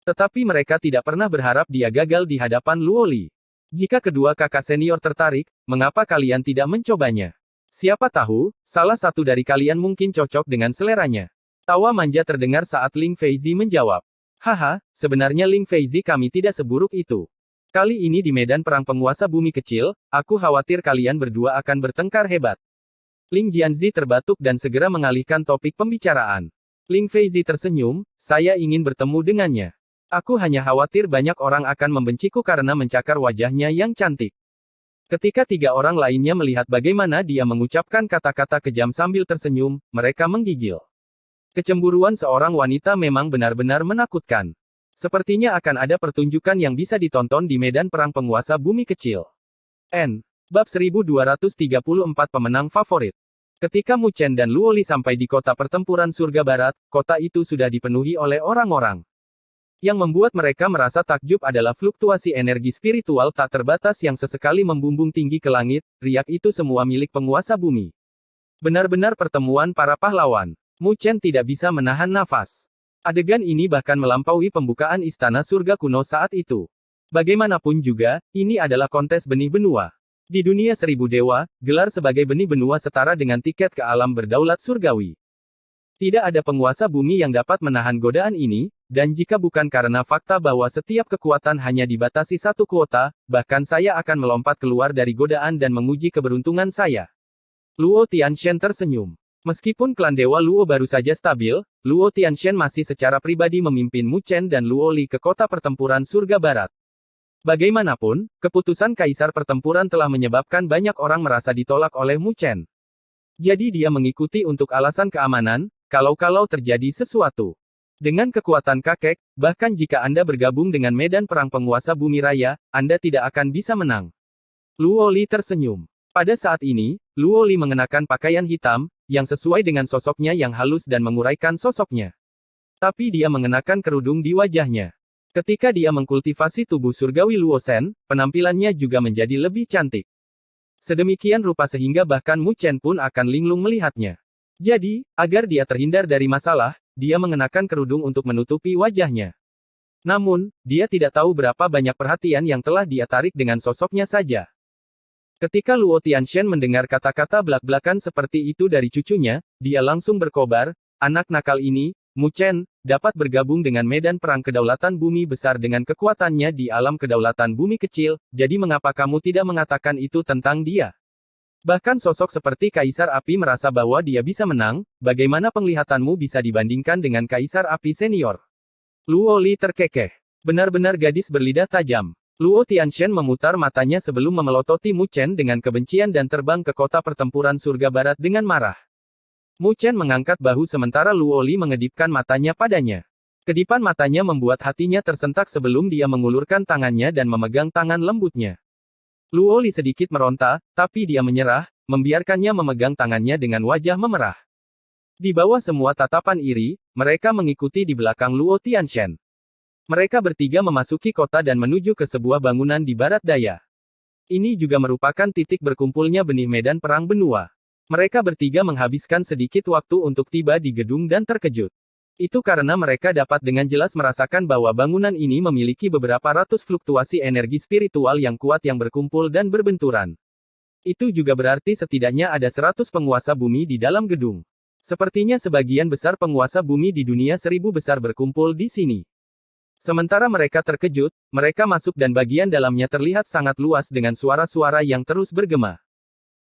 Tetapi mereka tidak pernah berharap dia gagal di hadapan Luo Li. Jika kedua kakak senior tertarik, mengapa kalian tidak mencobanya? Siapa tahu, salah satu dari kalian mungkin cocok dengan seleranya. Tawa manja terdengar saat Ling Feizi menjawab. Haha, sebenarnya Ling Feizi kami tidak seburuk itu. Kali ini di medan perang penguasa bumi kecil, aku khawatir kalian berdua akan bertengkar hebat. Ling Jianzi terbatuk dan segera mengalihkan topik pembicaraan. Ling Feizi tersenyum, saya ingin bertemu dengannya. Aku hanya khawatir banyak orang akan membenciku karena mencakar wajahnya yang cantik. Ketika tiga orang lainnya melihat bagaimana dia mengucapkan kata-kata kejam sambil tersenyum, mereka menggigil. Kecemburuan seorang wanita memang benar-benar menakutkan. Sepertinya akan ada pertunjukan yang bisa ditonton di medan perang penguasa bumi kecil. Bab 1234 Pemenang Favorit. Ketika Mu Chen dan Luo Li sampai di kota pertempuran surga barat, kota itu sudah dipenuhi oleh orang-orang. Yang membuat mereka merasa takjub adalah fluktuasi energi spiritual tak terbatas yang sesekali membumbung tinggi ke langit, riak itu semua milik penguasa bumi. Benar-benar pertemuan para pahlawan. Mu Chen tidak bisa menahan nafas. Adegan ini bahkan melampaui pembukaan istana surga kuno saat itu. Bagaimanapun juga, ini adalah kontes benih benua. Di dunia seribu dewa, gelar sebagai benih benua setara dengan tiket ke alam berdaulat surgawi. Tidak ada penguasa bumi yang dapat menahan godaan ini, dan jika bukan karena fakta bahwa setiap kekuatan hanya dibatasi satu kuota, bahkan saya akan melompat keluar dari godaan dan menguji keberuntungan saya. Luo Tianshen tersenyum. Meskipun klan Dewa Luo baru saja stabil, Luo Tianshen masih secara pribadi memimpin Mu Chen dan Luo Li ke kota pertempuran surga barat. Bagaimanapun, keputusan Kaisar Pertempuran telah menyebabkan banyak orang merasa ditolak oleh Mu Chen. Jadi dia mengikuti untuk alasan keamanan, kalau-kalau terjadi sesuatu. Dengan kekuatan kakek, bahkan jika Anda bergabung dengan medan perang penguasa bumi raya, Anda tidak akan bisa menang. Luo Li tersenyum. Pada saat ini, Luo Li mengenakan pakaian hitam, yang sesuai dengan sosoknya yang halus dan menguraikan sosoknya. Tapi dia mengenakan kerudung di wajahnya. Ketika dia mengkultivasi tubuh surgawi Luo Shen, penampilannya juga menjadi lebih cantik. Sedemikian rupa sehingga bahkan Mu Chen pun akan linglung melihatnya. Jadi, agar dia terhindar dari masalah, dia mengenakan kerudung untuk menutupi wajahnya. Namun, dia tidak tahu berapa banyak perhatian yang telah dia tarik dengan sosoknya saja. Ketika Luo Tianshen mendengar kata-kata belak-belakan seperti itu dari cucunya, dia langsung berkobar, anak nakal ini, Mu Chen, dapat bergabung dengan medan perang kedaulatan bumi besar dengan kekuatannya di alam kedaulatan bumi kecil, jadi mengapa kamu tidak mengatakan itu tentang dia? Bahkan sosok seperti Kaisar Api merasa bahwa dia bisa menang, bagaimana penglihatanmu bisa dibandingkan dengan Kaisar Api senior? Luo Li terkekeh. Benar-benar gadis berlidah tajam. Luo Tianshen memutar matanya sebelum memelototi Mu Chen dengan kebencian dan terbang ke kota pertempuran surga barat dengan marah. Mu Chen mengangkat bahu sementara Luo Li mengedipkan matanya padanya. Kedipan matanya membuat hatinya tersentak sebelum dia mengulurkan tangannya dan memegang tangan lembutnya. Luo Li sedikit meronta, tapi dia menyerah, membiarkannya memegang tangannya dengan wajah memerah. Di bawah semua tatapan iri, mereka mengikuti di belakang Luo Tianshen. Mereka bertiga memasuki kota dan menuju ke sebuah bangunan di barat daya. Ini juga merupakan titik berkumpulnya benih medan perang benua. Mereka bertiga menghabiskan sedikit waktu untuk tiba di gedung dan terkejut. Itu karena mereka dapat dengan jelas merasakan bahwa bangunan ini memiliki beberapa ratus fluktuasi energi spiritual yang kuat yang berkumpul dan berbenturan. Itu juga berarti setidaknya ada 100 penguasa bumi di dalam gedung. Sepertinya sebagian besar penguasa bumi di dunia 1000 besar berkumpul di sini. Sementara mereka terkejut, mereka masuk dan bagian dalamnya terlihat sangat luas dengan suara-suara yang terus bergema.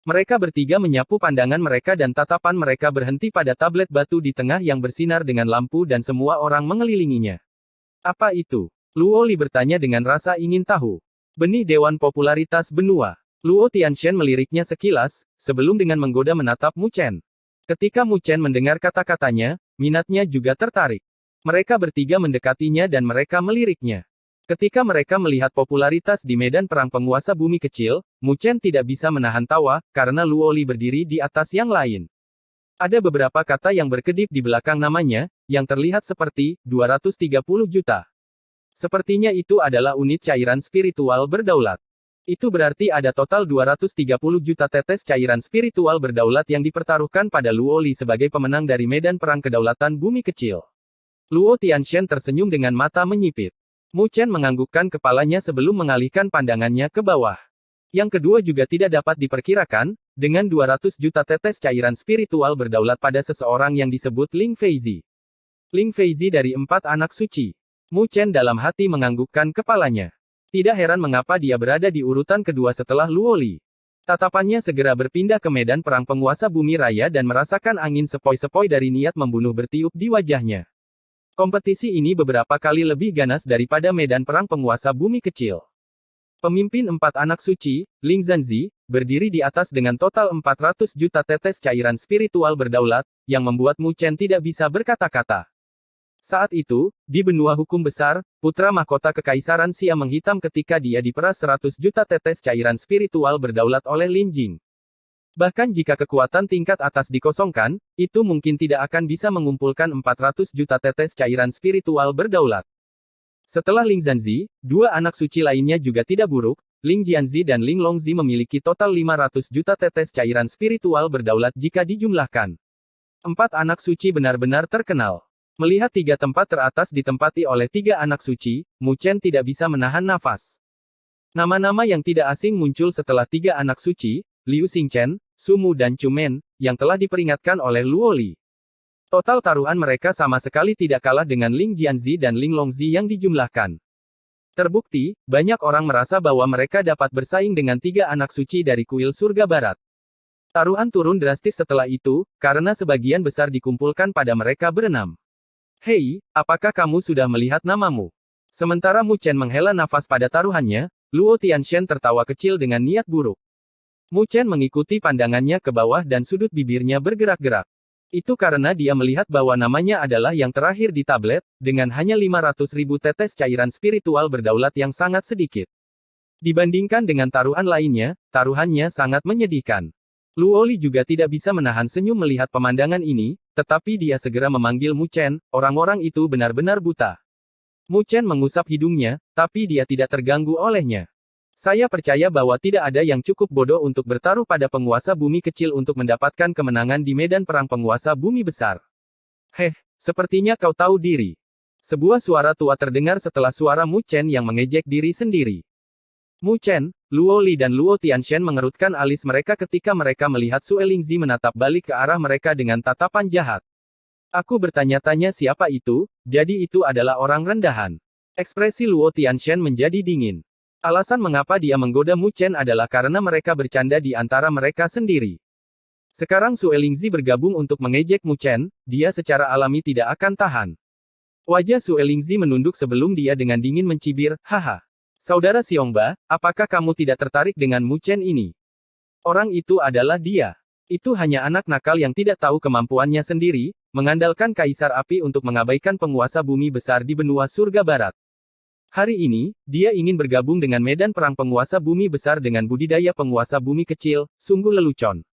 Mereka bertiga menyapu pandangan mereka dan tatapan mereka berhenti pada tablet batu di tengah yang bersinar dengan lampu dan semua orang mengelilinginya. Apa itu? Luo Li bertanya dengan rasa ingin tahu. Benih Dewan Popularitas Benua. Luo Tianshen meliriknya sekilas, sebelum dengan menggoda menatap Mu Chen. Ketika Mu Chen mendengar kata-katanya, minatnya juga tertarik. Mereka bertiga mendekatinya dan mereka meliriknya. Ketika mereka melihat popularitas di medan perang penguasa bumi kecil, Mu Chen tidak bisa menahan tawa, karena Luo Li berdiri di atas yang lain. Ada beberapa kata yang berkedip di belakang namanya, yang terlihat seperti 230 juta. Sepertinya itu adalah unit cairan spiritual berdaulat. Itu berarti ada total 230 juta tetes cairan spiritual berdaulat yang dipertaruhkan pada Luo Li sebagai pemenang dari medan perang kedaulatan bumi kecil. Luo Tianshan tersenyum dengan mata menyipit. Mu Chen menganggukkan kepalanya sebelum mengalihkan pandangannya ke bawah. Yang kedua juga tidak dapat diperkirakan, dengan 200 juta tetes cairan spiritual berdaulat pada seseorang yang disebut Ling Feizi. Ling Feizi dari 4 anak suci. Mu Chen dalam hati menganggukkan kepalanya. Tidak heran mengapa dia berada di urutan kedua setelah Luo Li. Tatapannya segera berpindah ke medan perang penguasa bumi raya dan merasakan angin sepoi-sepoi dari niat membunuh bertiup di wajahnya. Kompetisi ini beberapa kali lebih ganas daripada medan perang penguasa bumi kecil. Pemimpin 4 anak suci, Ling Zanzi, berdiri di atas dengan total 400 juta tetes cairan spiritual berdaulat, yang membuat Mu Chen tidak bisa berkata-kata. Saat itu, di benua hukum besar, putra mahkota kekaisaran Siam menghitam ketika dia diperas 100 juta tetes cairan spiritual berdaulat oleh Lin Jing. Bahkan jika kekuatan tingkat atas dikosongkan, itu mungkin tidak akan bisa mengumpulkan 400 juta tetes cairan spiritual berdaulat. Setelah Ling Zanzi, 2 anak suci lainnya juga tidak buruk, Ling Jianzi dan Ling Longzi memiliki total 500 juta tetes cairan spiritual berdaulat jika dijumlahkan. 4 anak suci benar-benar terkenal. Melihat 3 tempat teratas ditempati oleh 3 anak suci, Mu Chen tidak bisa menahan nafas. Nama-nama yang tidak asing muncul setelah 3 anak suci, Liu Xingchen, Su Mu dan Chu Men, yang telah diperingatkan oleh Luo Li. Total taruhan mereka sama sekali tidak kalah dengan Ling Jianzi dan Ling Longzi yang dijumlahkan. Terbukti, banyak orang merasa bahwa mereka dapat bersaing dengan 3 anak suci dari kuil surga barat. Taruhan turun drastis setelah itu, karena sebagian besar dikumpulkan pada mereka berenam. Hei, apakah kamu sudah melihat namamu? Sementara Mu Chen menghela nafas pada taruhannya, Luo Tianshan tertawa kecil dengan niat buruk. Mu Chen mengikuti pandangannya ke bawah dan sudut bibirnya bergerak-gerak. Itu karena dia melihat bahwa namanya adalah yang terakhir di tablet, dengan hanya 500.000 tetes cairan spiritual berdaulat yang sangat sedikit. Dibandingkan dengan taruhan lainnya, taruhannya sangat menyedihkan. Luo Li juga tidak bisa menahan senyum melihat pemandangan ini, tetapi dia segera memanggil Mu Chen, orang-orang itu benar-benar buta. Mu Chen mengusap hidungnya, tapi dia tidak terganggu olehnya. Saya percaya bahwa tidak ada yang cukup bodoh untuk bertaruh pada penguasa bumi kecil untuk mendapatkan kemenangan di medan perang penguasa bumi besar. Sepertinya kau tahu diri. Sebuah suara tua terdengar setelah suara Mu Chen yang mengejek diri sendiri. Mu Chen, Luo Li dan Luo Tianshan mengerutkan alis mereka ketika mereka melihat Sue Lingzi menatap balik ke arah mereka dengan tatapan jahat. Aku bertanya-tanya siapa itu, jadi itu adalah orang rendahan. Ekspresi Luo Tianshan menjadi dingin. Alasan mengapa dia menggoda Mu Chen adalah karena mereka bercanda di antara mereka sendiri. Sekarang Sue Lingzi bergabung untuk mengejek Mu Chen, dia secara alami tidak akan tahan. Wajah Sue Lingzi menunduk sebelum dia dengan dingin mencibir, haha. Saudara Xiongba, apakah kamu tidak tertarik dengan Mu Chen ini? Orang itu adalah dia. Itu hanya anak nakal yang tidak tahu kemampuannya sendiri, mengandalkan Kaisar Api untuk mengabaikan penguasa bumi besar di benua surga barat. Hari ini, dia ingin bergabung dengan medan perang penguasa bumi besar dengan budidaya penguasa bumi kecil, sungguh lelucon.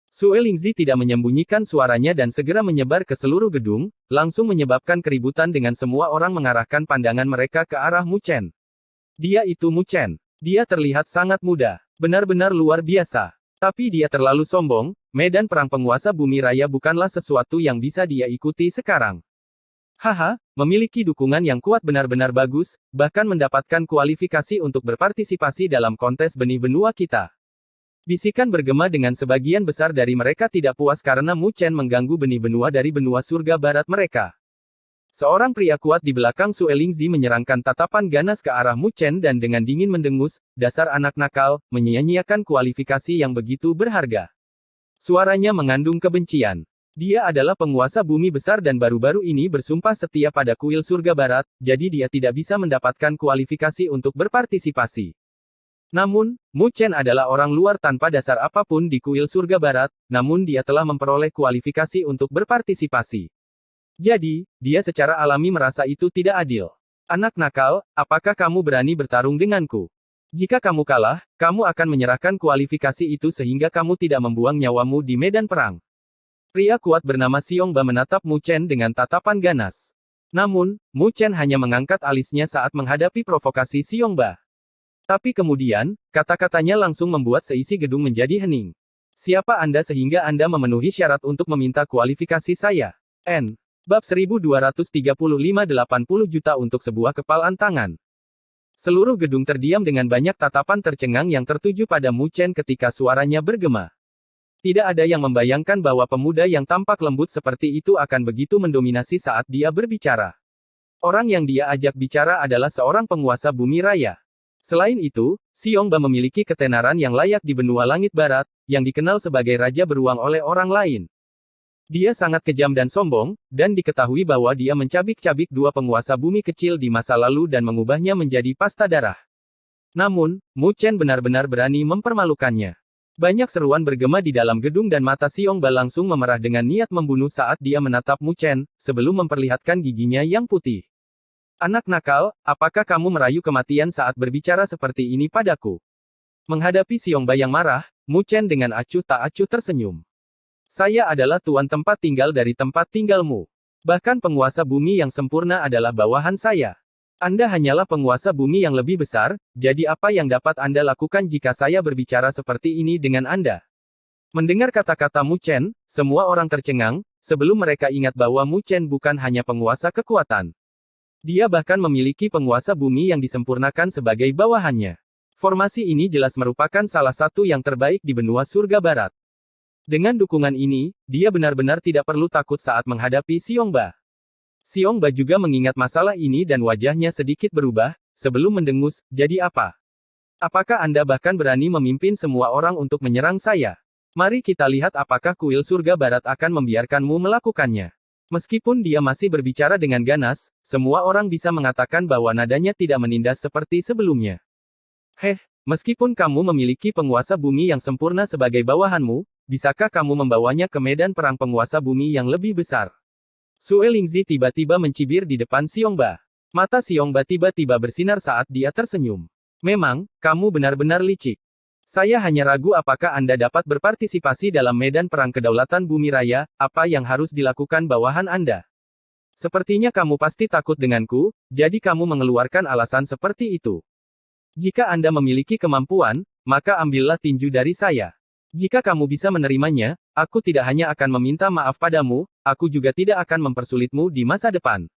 Sue Lingzi tidak menyembunyikan suaranya dan segera menyebar ke seluruh gedung, langsung menyebabkan keributan dengan semua orang mengarahkan pandangan mereka ke arah Mu Chen. Dia itu Mu Chen. Dia terlihat sangat muda. Benar-benar luar biasa. Tapi dia terlalu sombong, medan perang penguasa bumi raya bukanlah sesuatu yang bisa dia ikuti sekarang. Haha, memiliki dukungan yang kuat benar-benar bagus, bahkan mendapatkan kualifikasi untuk berpartisipasi dalam kontes benih benua kita. Bisikan bergema dengan sebagian besar dari mereka tidak puas karena Mu Chen mengganggu benih benua dari benua surga barat mereka. Seorang pria kuat di belakang Sue Lingzi menyerangkan tatapan ganas ke arah Mu Chen dan dengan dingin mendengus, dasar anak nakal, menyia-nyiakan kualifikasi yang begitu berharga. Suaranya mengandung kebencian. Dia adalah penguasa bumi besar dan baru-baru ini bersumpah setia pada kuil surga barat, jadi dia tidak bisa mendapatkan kualifikasi untuk berpartisipasi. Namun, Mu Chen adalah orang luar tanpa dasar apapun di kuil surga barat, namun dia telah memperoleh kualifikasi untuk berpartisipasi. Jadi, dia secara alami merasa itu tidak adil. Anak nakal, apakah kamu berani bertarung denganku? Jika kamu kalah, kamu akan menyerahkan kualifikasi itu sehingga kamu tidak membuang nyawamu di medan perang. Pria kuat bernama Xiongba menatap Mu Chen dengan tatapan ganas. Namun, Mu Chen hanya mengangkat alisnya saat menghadapi provokasi Xiongba. Tapi kemudian, kata-katanya langsung membuat seisi gedung menjadi hening. Siapa Anda sehingga Anda memenuhi syarat untuk meminta kualifikasi saya? N. Bab 1235-80 juta untuk sebuah kepalan tangan. Seluruh gedung terdiam dengan banyak tatapan tercengang yang tertuju pada Mu Chen ketika suaranya bergema. Tidak ada yang membayangkan bahwa pemuda yang tampak lembut seperti itu akan begitu mendominasi saat dia berbicara. Orang yang dia ajak bicara adalah seorang penguasa bumi raya. Selain itu, Xiongba memiliki ketenaran yang layak di benua langit barat, yang dikenal sebagai raja beruang oleh orang lain. Dia sangat kejam dan sombong, dan diketahui bahwa dia mencabik-cabik dua penguasa bumi kecil di masa lalu dan mengubahnya menjadi pasta darah. Namun, Mu Chen benar-benar berani mempermalukannya. Banyak seruan bergema di dalam gedung dan mata Xiongba langsung memerah dengan niat membunuh saat dia menatap Mu Chen, sebelum memperlihatkan giginya yang putih. Anak nakal, apakah kamu merayu kematian saat berbicara seperti ini padaku? Menghadapi Xiongba yang marah, Mu Chen dengan acuh tak acuh tersenyum. Saya adalah tuan tempat tinggal dari tempat tinggalmu. Bahkan penguasa bumi yang sempurna adalah bawahan saya. Anda hanyalah penguasa bumi yang lebih besar, jadi apa yang dapat Anda lakukan jika saya berbicara seperti ini dengan Anda? Mendengar kata-kata Mu Chen, semua orang tercengang, sebelum mereka ingat bahwa Mu Chen bukan hanya penguasa kekuatan. Dia bahkan memiliki penguasa bumi yang disempurnakan sebagai bawahannya. Formasi ini jelas merupakan salah satu yang terbaik di benua surga barat. Dengan dukungan ini, dia benar-benar tidak perlu takut saat menghadapi Xiongba. Xiongba juga mengingat masalah ini dan wajahnya sedikit berubah, sebelum mendengus, jadi apa? Apakah Anda bahkan berani memimpin semua orang untuk menyerang saya? Mari kita lihat apakah kuil surga barat akan membiarkanmu melakukannya. Meskipun dia masih berbicara dengan ganas, semua orang bisa mengatakan bahwa nadanya tidak menindas seperti sebelumnya. Meskipun kamu memiliki penguasa bumi yang sempurna sebagai bawahanmu, bisakah kamu membawanya ke medan perang penguasa bumi yang lebih besar? Sue Lingzi tiba-tiba mencibir di depan Xiongba. Mata Xiongba tiba-tiba bersinar saat dia tersenyum. Memang, kamu benar-benar licik. Saya hanya ragu apakah Anda dapat berpartisipasi dalam medan perang kedaulatan bumi raya, apa yang harus dilakukan bawahan Anda. Sepertinya kamu pasti takut denganku, jadi kamu mengeluarkan alasan seperti itu. Jika Anda memiliki kemampuan, maka ambillah tinju dari saya. Jika kamu bisa menerimanya, aku tidak hanya akan meminta maaf padamu, aku juga tidak akan mempersulitmu di masa depan.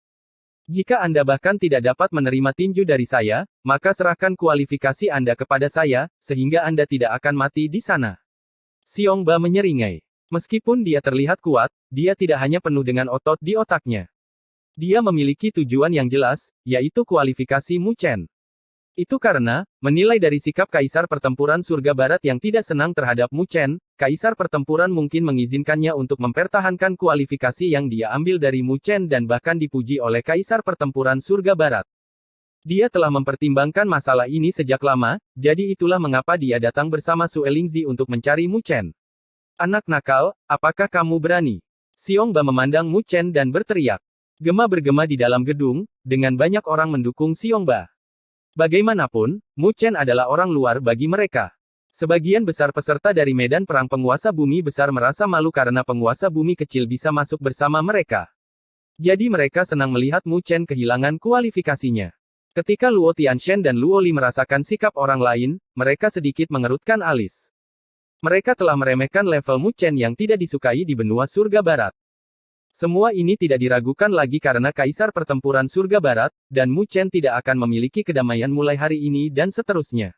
Jika Anda bahkan tidak dapat menerima tinju dari saya, maka serahkan kualifikasi Anda kepada saya, sehingga Anda tidak akan mati di sana. Xiongba menyeringai. Meskipun dia terlihat kuat, dia tidak hanya penuh dengan otot di otaknya. Dia memiliki tujuan yang jelas, yaitu kualifikasi Mu Chen. Itu karena, menilai dari sikap Kaisar Pertempuran Surga Barat yang tidak senang terhadap Mu Chen, Kaisar Pertempuran mungkin mengizinkannya untuk mempertahankan kualifikasi yang dia ambil dari Mu Chen dan bahkan dipuji oleh Kaisar Pertempuran Surga Barat. Dia telah mempertimbangkan masalah ini sejak lama, jadi itulah mengapa dia datang bersama Sue Lingzi untuk mencari Mu Chen. Anak nakal, apakah kamu berani? Xiongba memandang Mu Chen dan berteriak. Gema bergema di dalam gedung, dengan banyak orang mendukung Xiongba. Bagaimanapun, Mu Chen adalah orang luar bagi mereka. Sebagian besar peserta dari medan perang penguasa bumi besar merasa malu karena penguasa bumi kecil bisa masuk bersama mereka. Jadi mereka senang melihat Mu Chen kehilangan kualifikasinya. Ketika Luo Tianshen dan Luo Li merasakan sikap orang lain, mereka sedikit mengerutkan alis. Mereka telah meremehkan level Mu Chen yang tidak disukai di benua surga barat. Semua ini tidak diragukan lagi karena Kaisar Pertempuran Surga Barat, dan Mu Chen tidak akan memiliki kedamaian mulai hari ini dan seterusnya.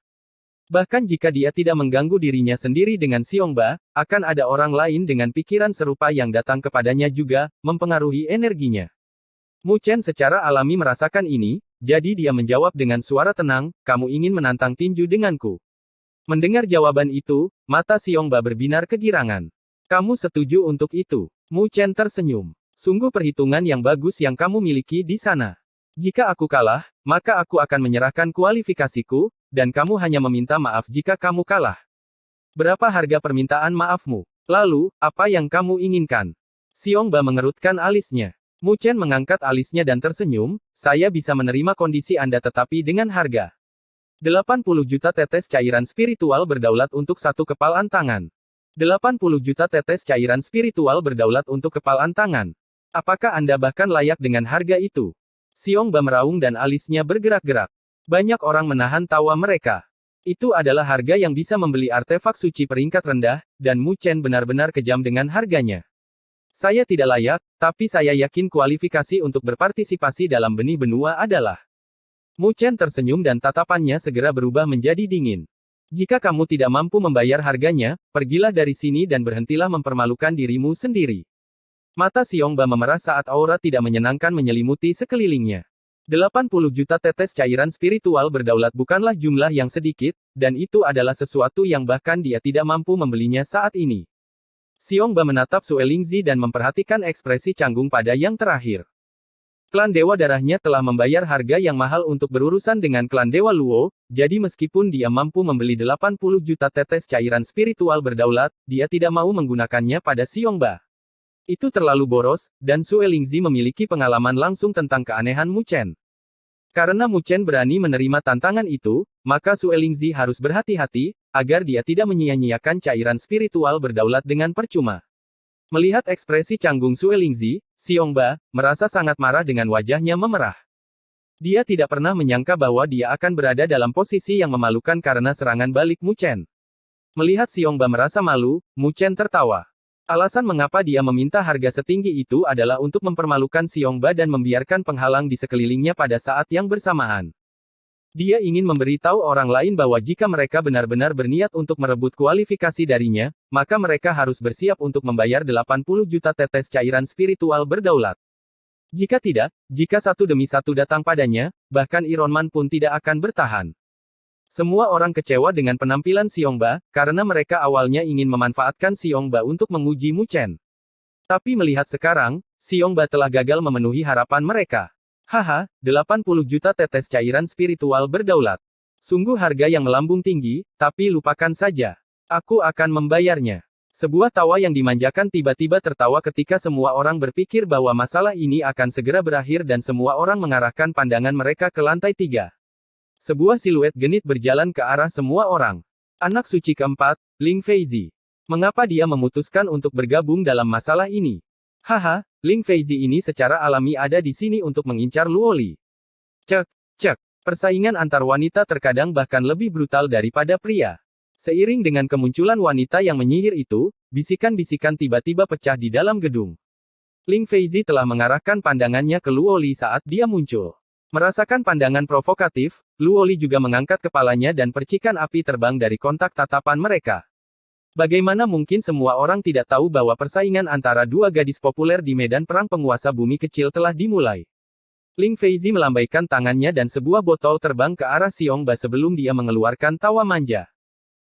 Bahkan jika dia tidak mengganggu dirinya sendiri dengan Xiongba, akan ada orang lain dengan pikiran serupa yang datang kepadanya juga, mempengaruhi energinya. Mu Chen secara alami merasakan ini, jadi dia menjawab dengan suara tenang, kamu ingin menantang tinju denganku. Mendengar jawaban itu, mata Xiongba berbinar kegirangan. Kamu setuju untuk itu? Mu Chen tersenyum. Sungguh perhitungan yang bagus yang kamu miliki di sana. Jika aku kalah, maka aku akan menyerahkan kualifikasiku, dan kamu hanya meminta maaf jika kamu kalah. Berapa harga permintaan maafmu? Lalu, apa yang kamu inginkan? Xiongba mengerutkan alisnya. Mu Chen mengangkat alisnya dan tersenyum, saya bisa menerima kondisi Anda tetapi dengan harga 80 juta tetes cairan spiritual berdaulat untuk satu kepalan tangan. 80 juta tetes cairan spiritual berdaulat untuk kepalan tangan. Apakah Anda bahkan layak dengan harga itu? Xiongba meraung dan alisnya bergerak-gerak. Banyak orang menahan tawa mereka. Itu adalah harga yang bisa membeli artefak suci peringkat rendah, dan Mu Chen benar-benar kejam dengan harganya. Saya tidak layak, tapi saya yakin kualifikasi untuk berpartisipasi dalam benih benua adalah. Mu Chen tersenyum dan tatapannya segera berubah menjadi dingin. Jika kamu tidak mampu membayar harganya, pergilah dari sini dan berhentilah mempermalukan dirimu sendiri. Mata Xiongba memerah saat aura tidak menyenangkan menyelimuti sekelilingnya. 80 juta tetes cairan spiritual berdaulat bukanlah jumlah yang sedikit, dan itu adalah sesuatu yang bahkan dia tidak mampu membelinya saat ini. Xiongba menatap Sue Lingzi dan memperhatikan ekspresi canggung pada yang terakhir. Klan Dewa Darahnya telah membayar harga yang mahal untuk berurusan dengan klan Dewa Luo, jadi meskipun dia mampu membeli 80 juta tetes cairan spiritual berdaulat, dia tidak mau menggunakannya pada Xiongba. Itu terlalu boros, dan Sue Lingzi memiliki pengalaman langsung tentang keanehan Mu Chen. Karena Mu Chen berani menerima tantangan itu, maka Sue Lingzi harus berhati-hati, agar dia tidak menyia-nyiakan cairan spiritual berdaulat dengan percuma. Melihat ekspresi canggung Sue Lingzi, Xiongba merasa sangat marah dengan wajahnya memerah. Dia tidak pernah menyangka bahwa dia akan berada dalam posisi yang memalukan karena serangan balik Mu Chen. Melihat Xiongba merasa malu, Mu Chen tertawa. Alasan mengapa dia meminta harga setinggi itu adalah untuk mempermalukan Xiongba dan membiarkan penghalang di sekelilingnya pada saat yang bersamaan. Dia ingin memberitahu orang lain bahwa jika mereka benar-benar berniat untuk merebut kualifikasi darinya, maka mereka harus bersiap untuk membayar 80 juta tetes cairan spiritual berdaulat. Jika tidak, jika satu demi satu datang padanya, bahkan Ironman pun tidak akan bertahan. Semua orang kecewa dengan penampilan Xiongba, karena mereka awalnya ingin memanfaatkan Xiongba untuk menguji Mu Chen. Tapi melihat sekarang, Xiongba telah gagal memenuhi harapan mereka. Haha, 80 juta tetes cairan spiritual berdaulat. Sungguh harga yang melambung tinggi, tapi lupakan saja. Aku akan membayarnya. Sebuah tawa yang dimanjakan tiba-tiba tertawa ketika semua orang berpikir bahwa masalah ini akan segera berakhir dan semua orang mengarahkan pandangan mereka ke lantai 3. Sebuah siluet genit berjalan ke arah semua orang. Anak suci keempat, Ling Feizi. Mengapa dia memutuskan untuk bergabung dalam masalah ini? Haha, Ling Feizi ini secara alami ada di sini untuk mengincar Luoli. Cek, cek. Persaingan antar wanita terkadang bahkan lebih brutal daripada pria. Seiring dengan kemunculan wanita yang menyihir itu, bisikan-bisikan tiba-tiba pecah di dalam gedung. Ling Feizi telah mengarahkan pandangannya ke Luoli saat dia muncul. Merasakan pandangan provokatif, Luoli juga mengangkat kepalanya dan percikan api terbang dari kontak tatapan mereka. Bagaimana mungkin semua orang tidak tahu bahwa persaingan antara dua gadis populer di medan perang penguasa bumi kecil telah dimulai? Ling Feizi melambaikan tangannya dan sebuah botol terbang ke arah Xiongba sebelum dia mengeluarkan tawa manja.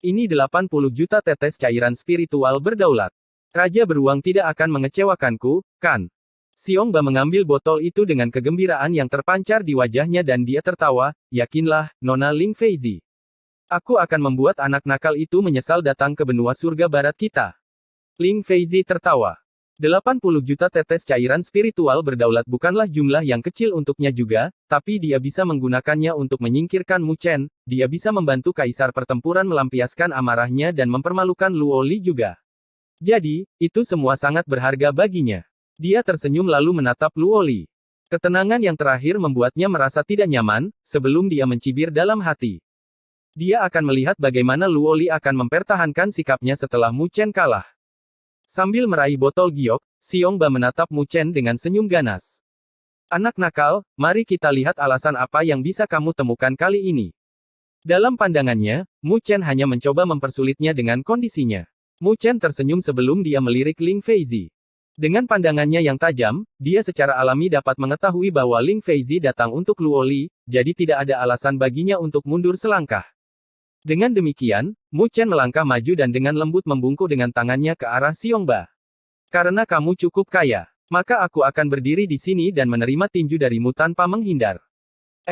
Ini 80 juta tetes cairan spiritual berdaulat. Raja beruang tidak akan mengecewakanku, kan? Xiongba mengambil botol itu dengan kegembiraan yang terpancar di wajahnya dan dia tertawa, yakinlah, Nona Ling Feizi. Aku akan membuat anak nakal itu menyesal datang ke benua surga barat kita. Ling Feizi tertawa. 80 juta tetes cairan spiritual berdaulat bukanlah jumlah yang kecil untuknya juga, tapi dia bisa menggunakannya untuk menyingkirkan Mu Chen, dia bisa membantu kaisar pertempuran melampiaskan amarahnya dan mempermalukan Luoli juga. Jadi, itu semua sangat berharga baginya. Dia tersenyum lalu menatap Luoli. Ketenangan yang terakhir membuatnya merasa tidak nyaman, sebelum dia mencibir dalam hati. Dia akan melihat bagaimana Luoli akan mempertahankan sikapnya setelah Mu Chen kalah. Sambil meraih botol giok, Xiongba menatap Mu Chen dengan senyum ganas. Anak nakal, mari kita lihat alasan apa yang bisa kamu temukan kali ini. Dalam pandangannya, Mu Chen hanya mencoba mempersulitnya dengan kondisinya. Mu Chen tersenyum sebelum dia melirik Ling Feizi. Dengan pandangannya yang tajam, dia secara alami dapat mengetahui bahwa Ling Feizi datang untuk Luoli, jadi tidak ada alasan baginya untuk mundur selangkah. Dengan demikian, Mu Chen melangkah maju dan dengan lembut membungkuk dengan tangannya ke arah Xiongba. Karena kamu cukup kaya, maka aku akan berdiri di sini dan menerima tinju darimu tanpa menghindar.